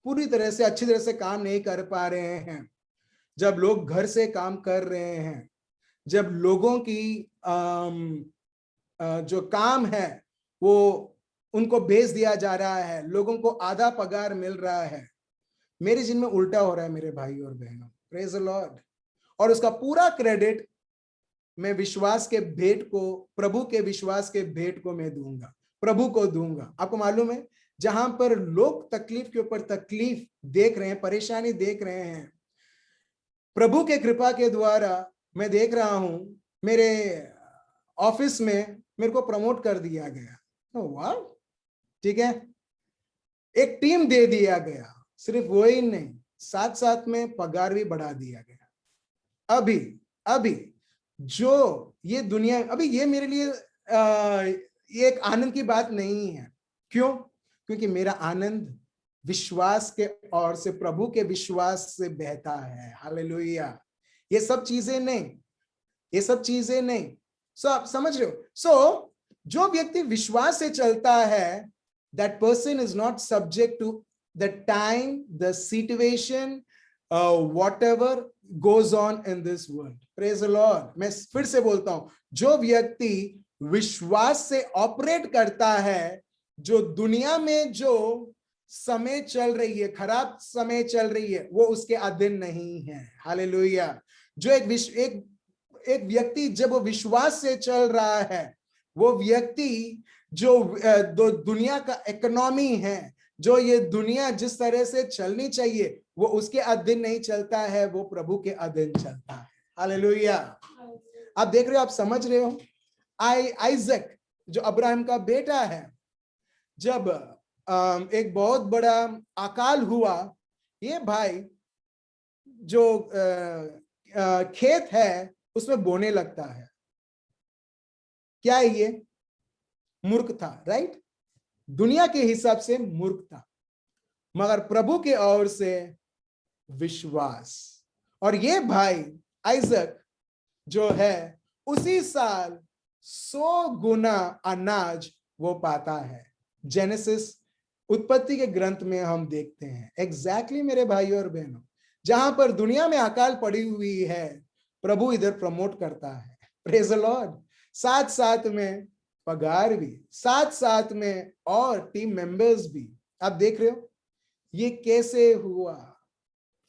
पूरी तरह से अच्छी तरह से काम नहीं कर पा रहे हैं, जब लोग घर से काम कर रहे हैं, जब लोगों की जो काम है वो उनको भेज दिया जा रहा है, लोगों को आधा पगार मिल रहा है, मेरे जिन में उल्टा हो रहा है मेरे भाई और बहनों। Praise the Lord. और उसका पूरा क्रेडिट मैं विश्वास के भेंट को, प्रभु के विश्वास के भेंट को मैं दूंगा, प्रभु को दूंगा। आपको मालूम है, जहां पर लोग तकलीफ के ऊपर तकलीफ देख रहे हैं, परेशानी देख रहे हैं, प्रभु के कृपा के द्वारा मैं देख रहा हूं, मेरे ऑफिस में मेरे को प्रमोट कर दिया गया। वाह, ठीक है, एक टीम दे दिया गया, सिर्फ वो ही नहीं, साथ साथ में पगार भी बढ़ा दिया गया। अभी जो ये दुनिया, अभी ये मेरे लिए ये एक आनंद की बात नहीं है। क्यों? क्योंकि मेरा आनंद विश्वास के और से, प्रभु के विश्वास से बहता है। हालेलुया। ये सब चीजें नहीं। सो आप समझ रहे हो? सो जो व्यक्ति विश्वास से चलता है, that person is not subject to the time, the situation, whatever goes on in this world. Praise the Lord. मैं फिर से बोलता हूं, जो व्यक्ति विश्वास से ऑपरेट करता है, जो दुनिया में जो समय चल रही है, खराब समय चल रही है, वो उसके अधीन नहीं है। हालेलुया। जो एक व्यक्ति जब वो विश्वास से चल रहा है, वो व्यक्ति जो दुनिया का इकोनॉमी है, जो ये दुनिया जिस तरह से चलनी चाहिए, वो उसके अधीन नहीं चलता है, वो प्रभु के अधीन चलता है। हालेलुया। आप देख रहे हो, आप समझ रहे हो। आइजक जो अब्राहम का बेटा है, जब एक बहुत बड़ा अकाल हुआ, ये भाई जो खेत है उसमें बोने लगता है। क्या है ये? मूर्ख था, राइट? दुनिया के हिसाब से मूर्ख था, मगर प्रभु के ओर से विश्वास। और ये भाई आइजक जो है, उसी साल 100 गुना अनाज वो पाता है। जेनेसिस, उत्पत्ति के ग्रंथ में हम देखते हैं एग्जैक्टली मेरे भाई और बहनों, जहां पर दुनिया में अकाल पड़ी हुई है, प्रभु इधर प्रमोट करता है। Praise the Lord. साथ साथ में पगार भी, साथ साथ में और टीम मेंबर्स भी। आप देख रहे हो ये कैसे हुआ?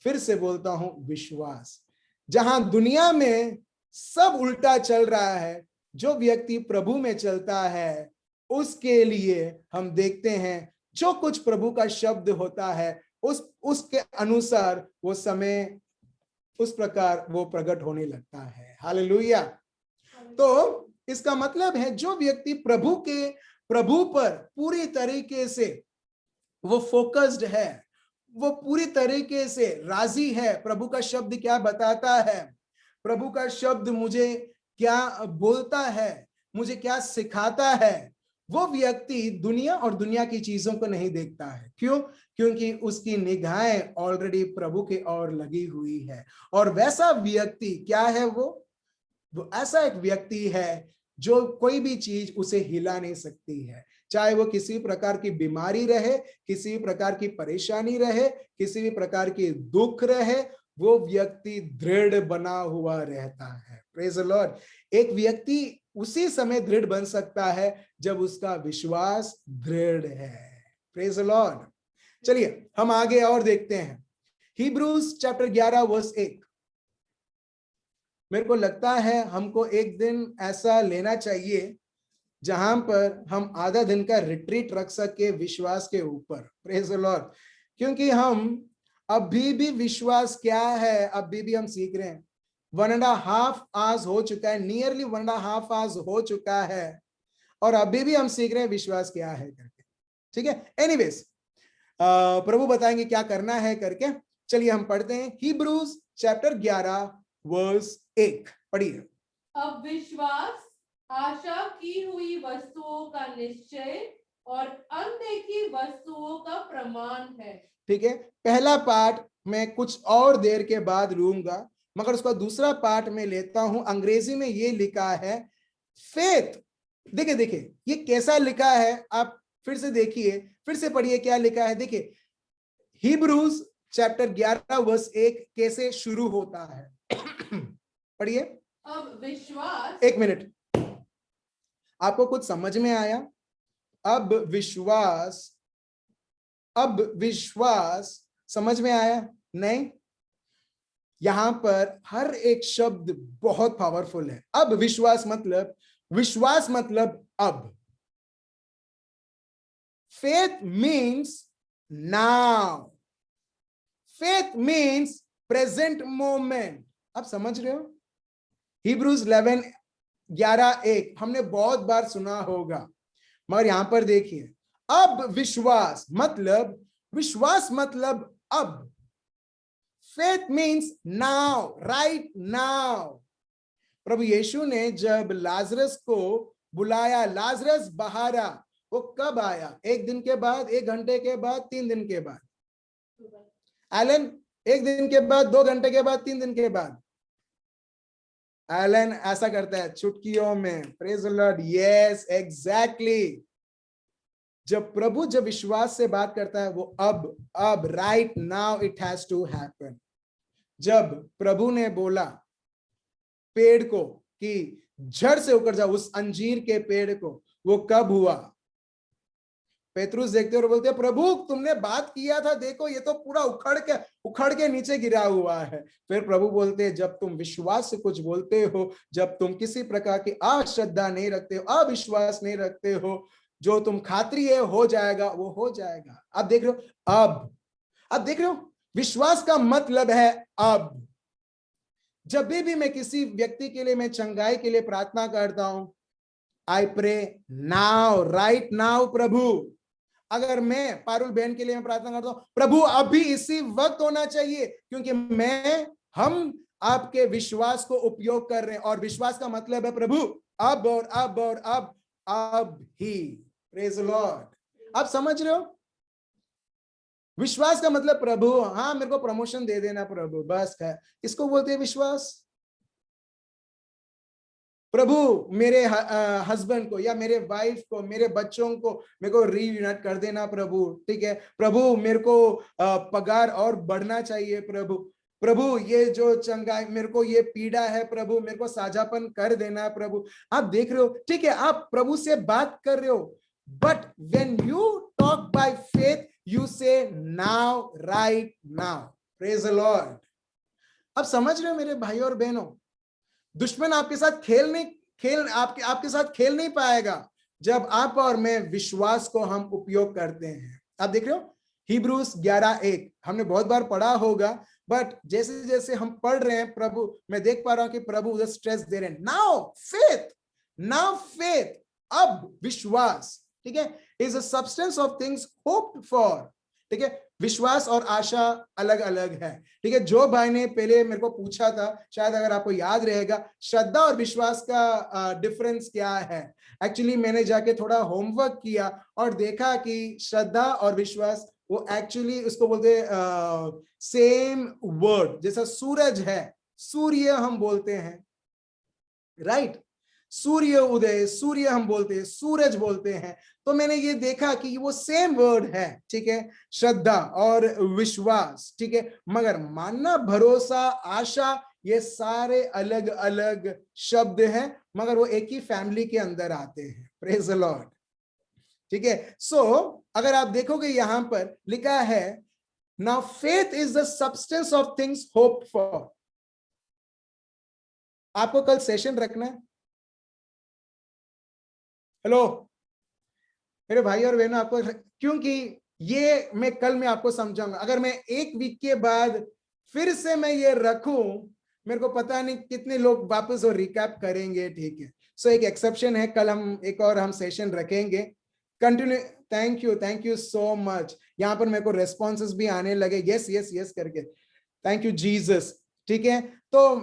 फिर से बोलता हूं, विश्वास। जहां दुनिया में सब उल्टा चल रहा है, जो व्यक्ति प्रभु में चलता है, उसके लिए हम देखते हैं जो कुछ प्रभु का शब्द होता है, उसके अनुसार वो समय उस प्रकार वो प्रकट होने लगता है। हालेलुया। तो इसका मतलब है, जो व्यक्ति प्रभु पर पूरी तरीके से वो फोकस्ड है, वो पूरी तरीके से राजी है, प्रभु का शब्द क्या बताता है, प्रभु का शब्द मुझे क्या बोलता है, मुझे क्या सिखाता है, वो व्यक्ति दुनिया और दुनिया की चीजों को नहीं देखता है। क्यों? क्योंकि उसकी निगाहें ऑलरेडी प्रभु के ओर लगी हुई है। और वैसा व्यक्ति क्या है? वो वो ऐसा एक व्यक्ति है जो कोई भी चीज उसे हिला नहीं सकती है, चाहे वो किसी प्रकार की बीमारी रहे, किसी प्रकार की परेशानी रहे, किसी भी प्रकार की दुख रहे, वो व्यक्ति दृढ़ बना हुआ रहता है। Praise the Lord. एक व्यक्ति उसी समय दृढ़ बन सकता है जब उसका विश्वास दृढ़ है। Praise the Lord. चलिए हम आगे और देखते हैं। Hebrews chapter 11 verse 1। मेरे को लगता है हमको एक दिन ऐसा लेना चाहिए जहां पर हम आधा दिन का रिट्रीट रख सके विश्वास के ऊपर। Praise the Lord. क्योंकि हम अभी भी विश्वास क्या है अभी भी हम सीख रहे हैं। 1.5 आवर्स हो चुका है, नियरली 1.5 आवर्स हो चुका है, और अभी भी हम सीख रहे हैं विश्वास क्या है करके। ठीक है, एनीवेज प्रभु बताएंगे क्या करना है करके। चलिए हम पढ़ते हैं हिब्रूज चैप्टर 11 वर्स 1। पढ़िए। अब विश्वास आशा की हुई वस्तुओं का निश्चय और अनदेखी वस्तुओं का प्रमाण है। ठीक है, पहला पार्ट मैं कुछ और देर के बाद लूंगा, मगर उसका दूसरा पार्ट में लेता हूं। अंग्रेजी में ये लिखा है फेथ। देखिए देखिए ये कैसा लिखा है, आप फिर से देखिए, फिर से पढ़िए क्या लिखा है। देखिए हिब्रूज चैप्टर 11 वर्स 1 कैसे शुरू होता है। पढ़िए। अब विश्वास, एक मिनट, आपको कुछ समझ में आया? अब विश्वास समझ में आया? नहीं, यहां पर हर एक शब्द बहुत पावरफुल है। अब विश्वास मतलब अब। Faith means now, faith means present moment. आप समझ रहे हो? हिब्रूज 11:1 हमने बहुत बार सुना होगा, मगर यहां पर देखिए अब विश्वास मतलब अब। Faith means now, right now. प्रभु यीशु ने जब लाजरस को बुलाया, लाजरस बाहर आ, वो कब आया? 1 दिन के बाद, 1 घंटे के बाद, 3 दिन के बाद? एलन, 1 दिन के बाद, 2 घंटे के बाद, 3 दिन के बाद? एलन ऐसा करता है चुटकियों में। Praise the Lord. Yes exactly. जब प्रभु जब विश्वास से बात करता है वो अब right now it has to happen. जब प्रभु ने बोला पेड़ को कि जड़ से उखड़ जाओ, उस अंजीर के पेड़ को, वो कब हुआ? पेतरुस देखते और बोलते प्रभु तुमने बात किया था, देखो ये तो पूरा उखड़ के नीचे गिरा हुआ है। फिर प्रभु बोलते जब तुम विश्वास से कुछ बोलते हो, जब तुम किसी प्रकार की अश्रद्धा नहीं रखते हो, अविश्वास नहीं रखते हो, जो तुम खातिर हो जाएगा, वो हो जाएगा। अब देख रहे हो, अब देख रहे हो, विश्वास का मतलब है अब। जब भी मैं किसी व्यक्ति के लिए, मैं चंगाई के लिए प्रार्थना करता हूं, I pray now, right now प्रभु। अगर मैं पारुल बहन के लिए मैं प्रार्थना करता हूं, प्रभु अभी इसी वक्त होना चाहिए, क्योंकि हम आपके विश्वास को उपयोग कर रहे हैं, और विश्वास का मतलब है प्रभु अब और अब और अब ही। Praise the Lord. आप समझ रहे हो? विश्वास का मतलब प्रभु, हाँ मेरे को प्रमोशन दे देना प्रभु, बस है। इसको बोलते हैं विश्वास। प्रभु मेरे हस्बैंड को या मेरे वाइफ को, मेरे बच्चों को मेरे को रीयूनाइट कर देना प्रभु। ठीक है प्रभु, मेरे को पगार और बढ़ना चाहिए प्रभु ये जो चंगाई, मेरे को ये पीड़ा है प्रभु, मेरे को साझापन कर देना प्रभु। आप देख रहे हो, ठीक है, आप प्रभु से बात कर रहे हो, but when you talk by faith you say now, right now. Praise the Lord. अब समझ रहे हो मेरे भाई और बहनों, दुश्मन आपके साथ आपके साथ खेल नहीं पाएगा जब आप और मैं विश्वास को हम उपयोग करते हैं। आप देख रहे हो हिब्रूज 11:1 हमने बहुत बार पढ़ा होगा, बट जैसे जैसे हम पढ़ रहे हैं प्रभु, मैं देख पा रहा हूं कि प्रभु उधर स्ट्रेस दे रहे हैं। नाउ फेथ, अब विश्वास, ठीक है, is a substance of things hoped for. ठीक है, विश्वास और आशा अलग अलग है। ठीक है, जो भाई ने पहले मेरे को पूछा था, शायद अगर आपको याद रहेगा, श्रद्धा और विश्वास का डिफरेंस क्या है। एक्चुअली मैंने जाके थोड़ा होमवर्क किया और देखा कि श्रद्धा और विश्वास वो एक्चुअली उसको बोलते सेम वर्ड। जैसा सूरज है, सूर्य हम बोलते हैं, राइट। सूर्य उदय, सूर्य हम बोलते हैं, सूरज बोलते हैं। तो मैंने ये देखा कि वो सेम वर्ड है, ठीक है, श्रद्धा और विश्वास, ठीक है, मगर मानना, भरोसा, आशा, ये सारे अलग अलग शब्द हैं, मगर वो एक ही फैमिली के अंदर आते हैं। प्रेज द लॉर्ड, ठीक है। सो अगर आप देखोगे यहां पर लिखा है, now faith is the substance of things hope for. आपको कल सेशन रखना है। हेलो मेरे भाई और बहनों, आपको, क्योंकि ये मैं कल में आपको समझाऊंगा। अगर मैं एक वीक के बाद फिर से मैं ये रखूं, मेरे को पता नहीं कितने लोग वापस और रिकैप करेंगे, ठीक है। सो एक एक्सेप्शन है, कल हम एक और हम सेशन रखेंगे continue. Thank you so much. यहाँ पर मेरे को रेस्पॉन्सेस भी आने लगे, यस यस यस करके, थैंक यू जीसस, ठीक है। तो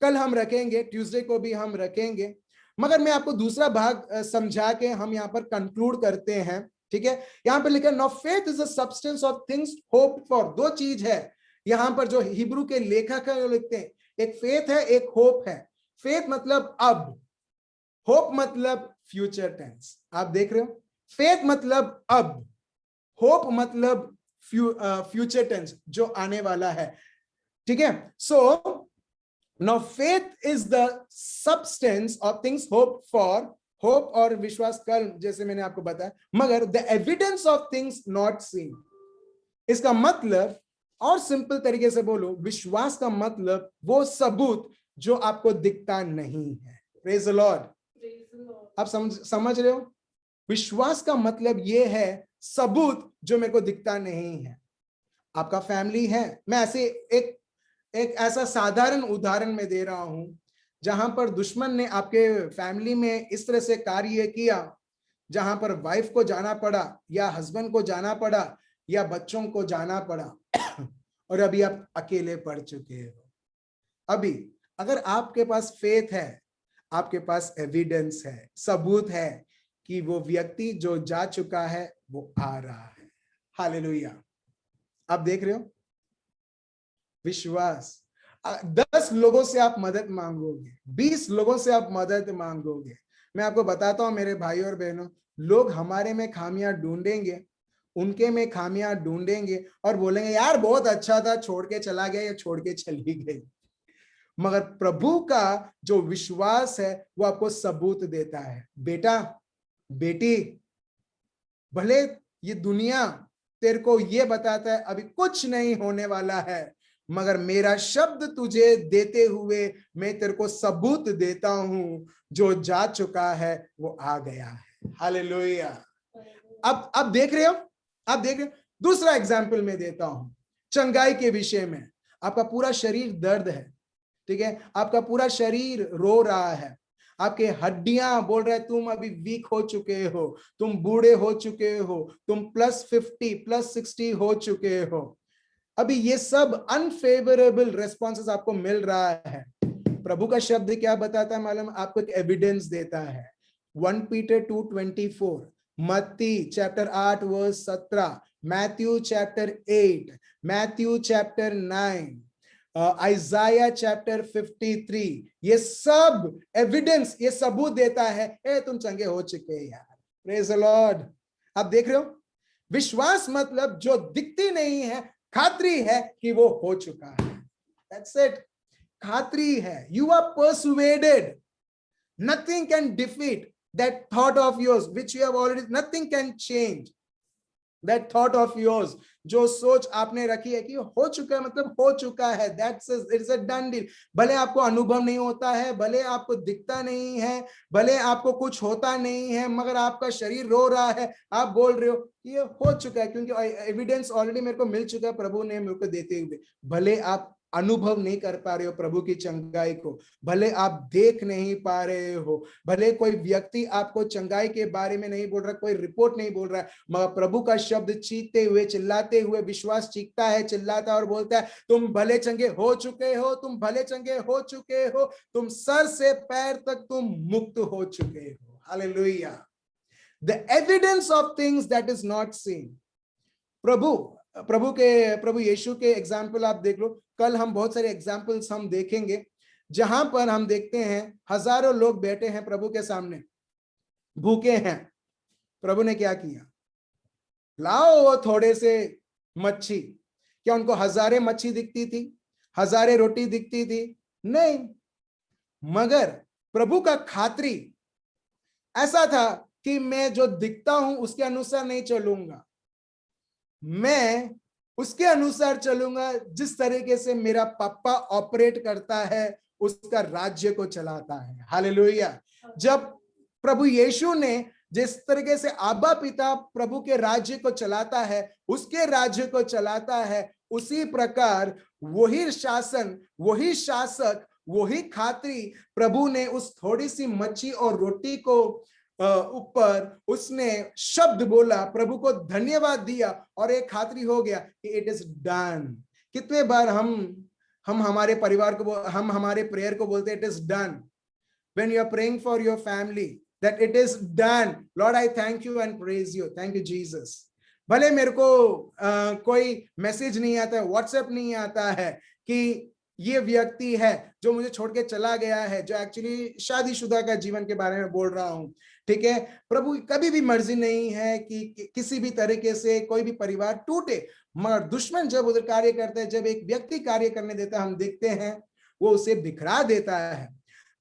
कल हम रखेंगे, ट्यूसडे को भी हम रखेंगे, मगर मैं आपको दूसरा भाग समझा के हम यहाँ पर कंक्लूड करते हैं, ठीक है। यहाँ पर लिखा, no faith is the substance of things hope for. दो चीज है यहाँ पर जो हिब्रू के लेखक है वो लिखते हैं, एक फेथ है, एक होप है। फेथ मतलब अब, होप मतलब फ्यूचर टेंस। आप देख रहे हो, फेथ मतलब अब, होप मतलब फ्यूचर टेंस, जो आने वाला है, ठीक है। सो now faith is the substance of things hoped for, hope और विश्वास, कल जैसे मैंने आपको बताया, मगर the evidence of things not seen। इसका मतलब, और सिंपल तरीके से बोलो, विश्वास का मतलब वो सबूत जो आपको दिखता नहीं है। Praise the Lord. आप समझ रहे हो, विश्वास का मतलब ये है सबूत जो मेरे को दिखता नहीं है। आपका फैमिली है, मैं ऐसे एक ऐसा साधारण उदाहरण में दे रहा हूं, जहां पर दुश्मन ने आपके फैमिली में इस तरह से कार्य किया, जहां पर वाइफ को जाना पड़ा, या हस्बैंड को जाना पड़ा, या बच्चों को जाना पड़ा, और अभी आप अकेले पड़ चुके हो। अभी अगर आपके पास फेथ है, आपके पास एविडेंस है, सबूत है कि वो व्यक्ति जो जा चुका है वो आ रहा है। हालेलुया। आप देख रहे हो, विश्वास। 10 लोगों से आप मदद मांगोगे, 20 लोगों से आप मदद मांगोगे, मैं आपको बताता हूं मेरे भाई और बहनों, लोग हमारे में खामियां ढूंढेंगे, उनके में खामियां ढूंढेंगे और बोलेंगे यार बहुत अच्छा था, छोड़ के चला गया या छोड़ के चली गई। मगर प्रभु का जो विश्वास है वो आपको सबूत देता है, बेटा बेटी, भले ये दुनिया तेरे को ये बताता है अभी कुछ नहीं होने वाला है, मगर मेरा शब्द तुझे देते हुए मैं तेरे को सबूत देता हूं, जो जा चुका है वो आ गया है। हालेलुया। अब देख रहे हो, आप देख रहे हो। दूसरा एग्जाम्पल मैं देता हूं, चंगाई के विषय में। आपका पूरा शरीर दर्द है, ठीक है, आपका पूरा शरीर रो रहा है, आपके हड्डियां बोल रहे हैं तुम अभी वीक हो चुके हो, तुम बूढ़े हो चुके हो, तुम +50 +60 हो चुके हो। अभी ये सब अनफेवरेबल रेस्पॉन्सेस आपको मिल रहा है। प्रभु का शब्द क्या बताता है मालूम, आपको एक एविडेंस देता है। 1 पीटर 2:24, मत्ती chapter 8 verse 17, Matthew chapter 8, Matthew chapter 9, Isaiah chapter 53, ये सब एविडेंस, ये सबूत देता है ए तुम चंगे हो चुके यार। Praise the Lord. आप देख रहे हो, विश्वास मतलब जो दिखती नहीं है, खातरी है कि वो हो चुका है। दैट्स इट, खातरी है। You are persuaded, nothing can defeat that thought of yours which you have already, nothing can change that thought of yours, जो सोच आपने रखी है कि हो चुका है, मतलब हो चुका है, that's it's a done deal। भले आपको अनुभव नहीं होता है, भले आपको दिखता नहीं है, भले आपको कुछ होता नहीं है, मगर आपका शरीर रो रहा है, आप बोल रहे हो ये हो चुका है, क्योंकि एविडेंस ऑलरेडी मेरे को मिल चुका है प्रभु ने मेरे को देते हुए। भले आप अनुभव नहीं कर पा रहे हो प्रभु की चंगाई को, भले आप देख नहीं पा रहे हो, भले कोई व्यक्ति आपको चंगाई के बारे में नहीं बोल रहा, कोई रिपोर्ट नहीं बोल रहा है, मगर प्रभु का शब्द चीखते हुए, चिल्लाते हुए, विश्वास चीखता है, चिल्लाता है और बोलता है तुम भले चंगे हो चुके हो, तुम भले चंगे हो चुके हो, तुम सर से पैर तक तुम मुक्त हो चुके हो। Hallelujah. The evidence of things that is not seen. प्रभु यीशु के एग्जाम्पल आप देख लो, कल हम बहुत सारे एग्जाम्पल्स हम देखेंगे, जहां पर हम देखते हैं हजारों लोग बैठे हैं प्रभु के सामने, भूखे हैं। प्रभु ने क्या किया? लाओ वो थोड़े से मच्छी। क्या उनको हजारे मच्छी दिखती थी? हजारे रोटी दिखती थी? नहीं। मगर प्रभु का खात्री ऐसा था कि मैं जो दिखता हूं उसके अनुसार नहीं चलूंगा, मैं उसके अनुसार चलूंगा जिस तरीके से मेरा पापा ऑपरेट करता है, उसका राज्य को चलाता है। हालेलुया। जब प्रभु यीशु ने जिस तरीके से आबा पिता प्रभु के राज्य को चलाता है, उसके राज्य को चलाता है, उसी प्रकार वही शासन, वही शासक, वही खात्री प्रभु ने उस थोड़ी सी मच्छी और रोटी को ऊपर उसने शब्द बोला, प्रभु को धन्यवाद दिया और एक खात्री हो गया कि इट इज डन। कितने बार हम हमारे परिवार को, हम हमारे प्रेयर को बोलते हैं it is done. When you are praying for your family, that it is done, Lord I thank you and praise you, thank you Jesus. भले मेरे को कोई मैसेज नहीं आता है, व्हाट्सएप नहीं आता है कि ये व्यक्ति है जो मुझे छोड़ के चला गया है, जो एक्चुअली शादीशुदा का जीवन के बारे में बोल रहा हूं, ठीक है। प्रभु कभी भी मर्जी नहीं है कि किसी भी तरीके से कोई भी परिवार टूटे, मगर दुश्मन जब उधर कार्य करता है, जब एक व्यक्ति कार्य करने देता है, हम देखते हैं वो उसे बिखरा देता है।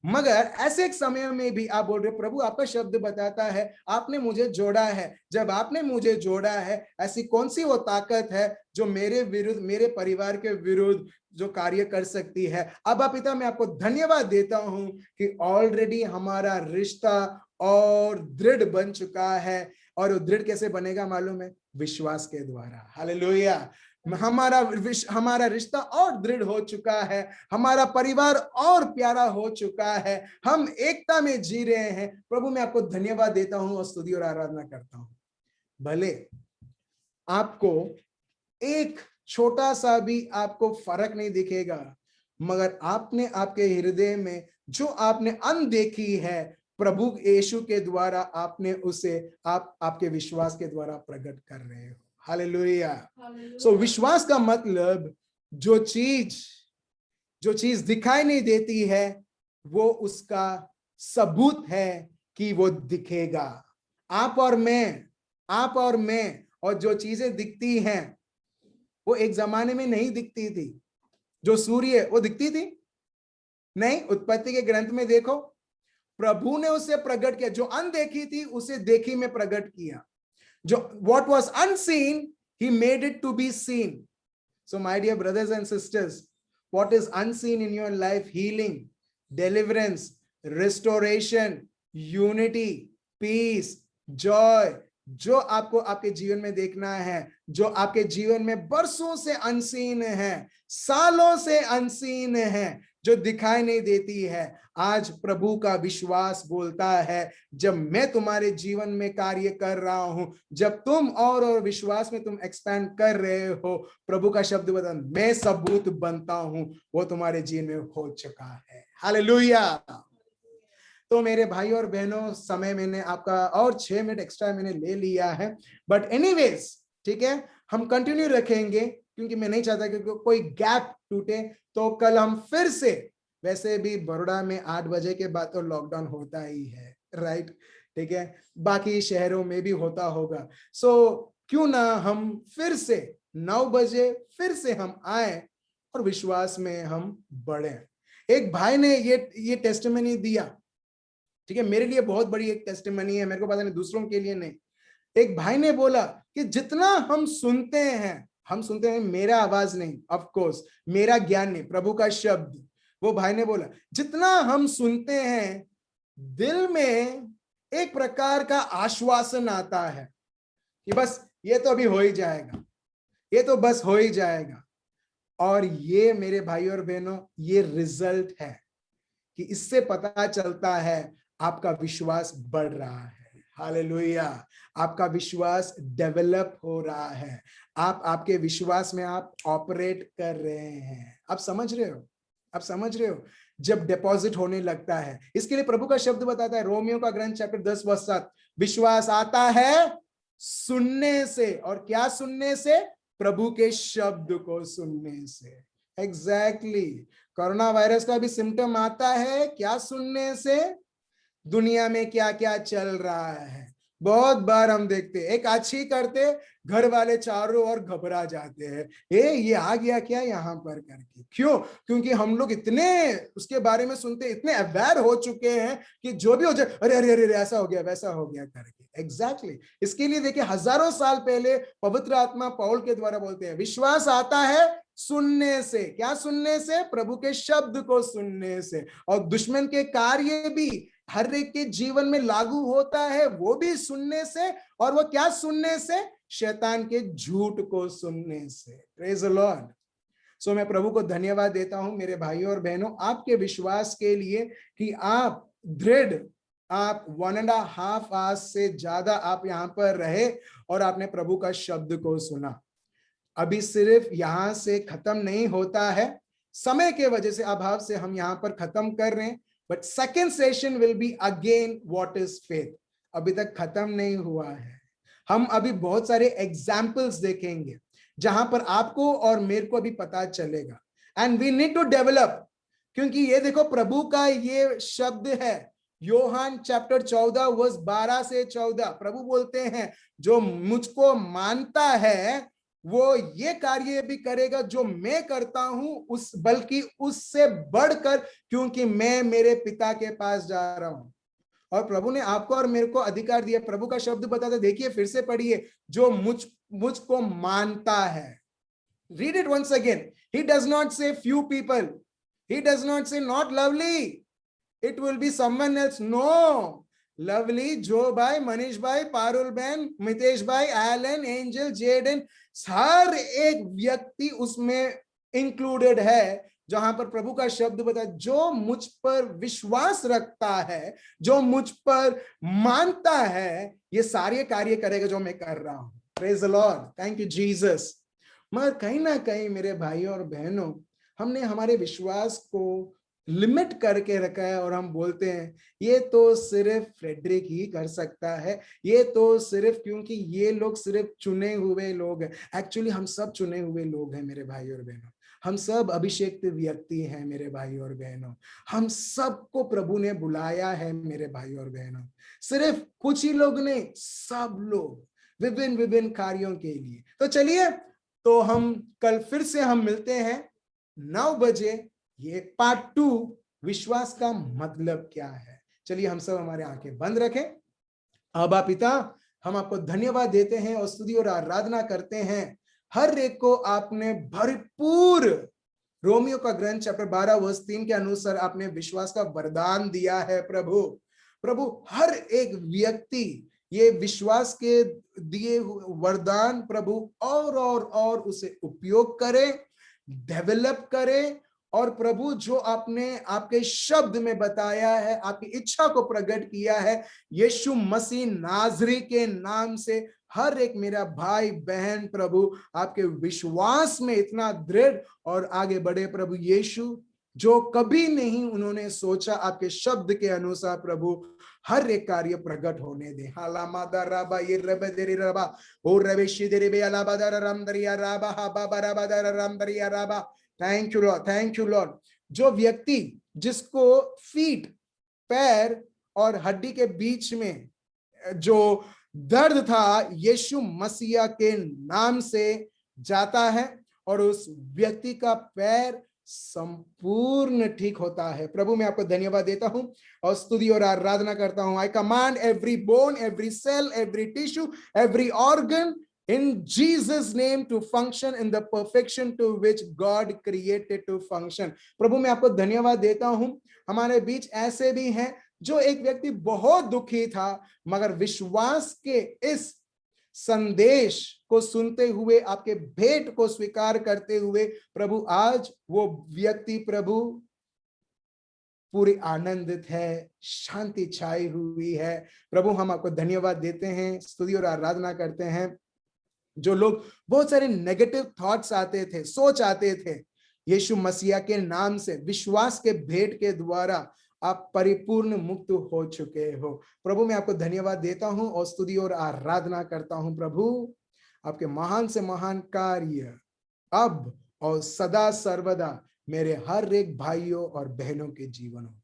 मगर ऐसे एक समय में भी आप बोल रहे हो प्रभु आपका शब्द बताता है आपने मुझे जोड़ा है, जब आपने मुझे जोड़ा है, ऐसी कौन सी वो ताकत है जो मेरे विरुद्ध, मेरे परिवार के विरुद्ध जो कार्य कर सकती है। अब पिता मैं आपको धन्यवाद देता हूं कि ऑलरेडी हमारा रिश्ता और दृढ़ बन चुका है। और दृढ़ कैसे बनेगा मालूम है? विश्वास के द्वारा। हालेलुया। हमारा रिश्ता और दृढ़ हो चुका है, हमारा परिवार और प्यारा हो चुका है, हम एकता में जी रहे हैं। प्रभु मैं आपको धन्यवाद देता हूं और स्तुति और आराधना करता हूं। भले आपको एक छोटा सा भी आपको फर्क नहीं दिखेगा, मगर आपने आपके हृदय में जो आपने अनदेखी है प्रभु यीशु के द्वारा, आपने उसे आपके विश्वास के द्वारा प्रकट कर रहे हो। हालेलुया। सो विश्वास का मतलब जो चीज दिखाई नहीं देती है वो उसका सबूत है कि वो दिखेगा। आप और मैं और जो चीजें दिखती हैं वो एक जमाने में नहीं दिखती थी। जो सूर्य वो दिखती थी नहीं, उत्पत्ति के ग्रंथ में देखो प्रभु ने उसे प्रकट किया, जो अनदेखी थी उसे देखी में प्रकट किया। जो what was unseen he made it to be seen. So my dear brothers and sisters, what is unseen in your life? Healing, deliverance, restoration, unity, peace, joy, जो आपको आपके जीवन में देखना है, जो आपके जीवन में बरसों से अनसीन है, सालों से अनसीन है, जो दिखाई नहीं देती है, आज प्रभु का विश्वास बोलता है जब मैं तुम्हारे जीवन में कार्य कर रहा हूं, जब तुम और विश्वास में तुम एक्सपैंड कर रहे हो, प्रभु का शब्द बता मैं सबूत बनता हूं, वो तुम्हारे जीवन में हो चुका है। हालेलुया। तो मेरे भाई और बहनों, समय मैंने आपका और 6 मिनट एक्स्ट्रा मैंने ले लिया है, बट एनीवेज ठीक है, हम कंटिन्यू रखेंगे क्योंकि मैं नहीं चाहता कि कोई गैप टूटे। तो कल हम फिर से, वैसे भी बड़ौदा में 8 बजे के बाद तो लॉकडाउन होता ही है, राइट, ठीक है, बाकी शहरों में भी होता होगा। सो क्यों ना हम फिर से 9 बजे फिर से हम आए और विश्वास में हम बढ़े। एक भाई ने ये टेस्टिमनी दिया, ठीक है, मेरे लिए बहुत बड़ी एक टेस्टिमनी है, मेरे को पता नहीं दूसरों के लिए नहीं। एक भाई ने बोला कि जितना हम सुनते हैं, मेरा आवाज नहीं, ऑफ कोर्स मेरा ज्ञान नहीं, प्रभु का शब्द। वो भाई ने बोला जितना हम सुनते हैं दिल में एक प्रकार का आश्वासन आता है कि बस ये तो अभी हो ही जाएगा, ये तो बस हो ही जाएगा। और ये मेरे भाई और बहनों, ये रिजल्ट है कि इससे पता चलता है आपका विश्वास बढ़ रहा है। हालेलुया। आपका विश्वास डेवलप हो रहा है, आपके विश्वास में आप ऑपरेट कर रहे हैं। आप समझ रहे हो? जब डिपॉजिट होने लगता है, इसके लिए प्रभु का शब्द बताता है, रोमियो का ग्रंथ चैप्टर 10 वर्ष 7, विश्वास आता है सुनने से, और क्या सुनने से? प्रभु के शब्द को सुनने से। एग्जैक्टली। कोरोना वायरस का भी सिम्टम आता है क्या? सुनने से। दुनिया में क्या क्या चल रहा है, बहुत बार हम देखते हैं, एक अच्छी करते घर वाले चारों ओर घबरा जाते हैं, ये आ गया क्या यहाँ पर करके। क्यों? क्योंकि हम लोग इतने उसके बारे में सुनते, इतने अवेयर हो चुके हैं कि जो भी हो जाए, अरे अरे अरे ऐसा हो गया वैसा हो गया करके। एग्जैक्टली। इसके लिए देखिए, हजारों साल पहले पवित्र आत्मा पौल के द्वारा बोलते हैं, विश्वास आता है सुनने से। क्या सुनने से? प्रभु के शब्द को सुनने से। और दुश्मन के कार्य भी हर एक के जीवन में लागू होता है, वो भी सुनने से। और वो क्या सुनने से? शैतान के झूठ को सुनने से। Praise the Lord. सो मैं प्रभु को धन्यवाद देता हूं मेरे भाइयों और बहनों, आपके विश्वास के लिए कि आप दृढ़, आप 1.5 आवर्स से ज्यादा आप यहां पर रहे और आपने प्रभु का शब्द को सुना। अभी सिर्फ यहां से खत्म नहीं होता है, समय के वजह से अभाव से हम यहां पर खत्म कर रहे हैं, but second session will be again what is faith. अभी तक खत्म नहीं हुआ है। हम अभी बहुत सारे एग्जाम्पल्स देखेंगे जहां पर आपको और मेरे को अभी पता चलेगा, and we need to develop. क्योंकि ये देखो, प्रभु का ये शब्द है, योहान चैप्टर 14 वर्स 12 से 14। प्रभु बोलते हैं, जो मुझको मानता है वो ये कार्य भी करेगा जो मैं करता हूं, उस बल्कि उससे बढ़कर, क्योंकि मैं मेरे पिता के पास जा रहा हूं। और प्रभु ने आपको और मेरे को अधिकार दिया। प्रभु का शब्द बताता, देखिए फिर से पढ़िए, जो मुझको मानता है। Read it once again. He does not say few people, he does not say not lovely, it will be someone else. No, lovely, जो भाई, मनीष भाई, पारुल बहन, मितेश भाई, एलन, एंजल, जेडन, हर एक व्यक्ति उसमें इंक्लूडेड है। जहां पर प्रभु का शब्द बता, जो मुझ पर विश्वास रखता है, जो मुझ पर मानता है, ये सारे कार्य करेगा जो मैं कर रहा हूं। Praise the Lord, thank you Jesus. मगर कहीं ना कहीं मेरे भाइयों और बहनों, हमने हमारे विश्वास को लिमिट करके रखा है और हम बोलते हैं ये तो सिर्फ फ्रेडरिक ही कर सकता है, ये तो सिर्फ, क्योंकि ये लोग सिर्फ चुने हुए लोग हैं। एक्चुअली हम सब चुने हुए लोग हैं मेरे भाई और बहनों, हम सब अभिषेकित व्यक्ति हैं मेरे भाई और बहनों। हम सबको प्रभु ने बुलाया है मेरे भाई और बहनों, सिर्फ कुछ ही लोग नहीं, सब लोग विभिन्न विभिन्न कार्यों के लिए। तो चलिए, तो हम कल फिर से हम मिलते हैं 9 बजे। ये पार्ट 2, विश्वास का मतलब क्या है। चलिए हम सब हमारे आंखें बंद रखें। आबा पिता, हम आपको धन्यवाद देते हैं और स्तुति और आराधना करते हैं। हर एक को आपने भरपूर, रोमियो का ग्रंथ चैप्टर 12 वर्स 3 के अनुसार आपने विश्वास का वरदान दिया है। प्रभु हर एक व्यक्ति ये विश्वास के दिए वरदान प्रभु और उसे उपयोग करे, डेवलप करे। और प्रभु जो आपने आपके शब्द में बताया है, आपकी इच्छा को प्रकट किया है, यीशु मसीह नाजरी के नाम से हर एक मेरा भाई बहन प्रभु आपके विश्वास में इतना दृढ़ और आगे बढ़े। प्रभु यीशु, जो कभी नहीं उन्होंने सोचा, आपके शब्द के अनुसार प्रभु हर एक कार्य प्रकट होने दे। Thank you lord, thank you lord. जो व्यक्ति, जिसको फीट, पैर और हड्डी के बीच में जो दर्द था, यीशु मसीह के नाम से जाता है और उस व्यक्ति का पैर संपूर्ण ठीक होता है। प्रभु मैं आपको धन्यवाद देता हूं और स्तुति और आराधना करता हूं। I command every bone, every cell, every tissue, every organ in Jesus name to function in the perfection to which God created to function। प्रभु मैं आपको धन्यवाद देता हूं। हमारे बीच ऐसे भी हैं जो एक व्यक्ति बहुत दुखी था, मगर विश्वास के इस संदेश को सुनते हुए, आपके भेंट को स्वीकार करते हुए, प्रभु आज वो व्यक्ति प्रभु पूरी आनंदित है, शांति छाई हुई है। प्रभु हम आपको धन्यवाद देते हैं, स्तुति और आराधना करते हैं। जो लोग बहुत सारे नेगेटिव थॉट्स आते थे, सोच आते थे, यीशु मसीह के नाम से विश्वास के भेंट के द्वारा आप परिपूर्ण मुक्त हो चुके हो। प्रभु मैं आपको धन्यवाद देता हूं और स्तुति और आराधना करता हूं। प्रभु आपके महान से महान कार्य अब और सदा सर्वदा मेरे हर एक भाइयों और बहनों के जीवन में।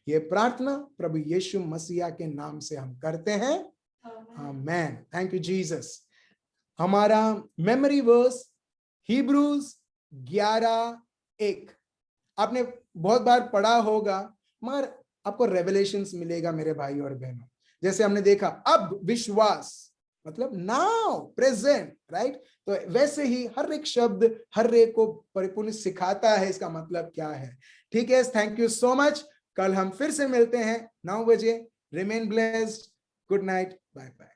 ये प्रार्थना प्रभु यीशु मसीहा के नाम से हम करते हैं, आमेन। Thank you Jesus. हमारा मेमोरी वर्स हिब्रूज 11:1 आपने बहुत बार पढ़ा होगा, मगर आपको रेवलेशंस मिलेगा मेरे भाई और बहनों। जैसे हमने देखा अब विश्वास मतलब नाउ प्रेजेंट, राइट? तो वैसे ही हर एक शब्द हर एक को परिपूर्ण सिखाता है इसका मतलब क्या है। ठीक है, थैंक यू सो मच। कल हम फिर से मिलते हैं 9 बजे। Remain blessed, good night, bye bye.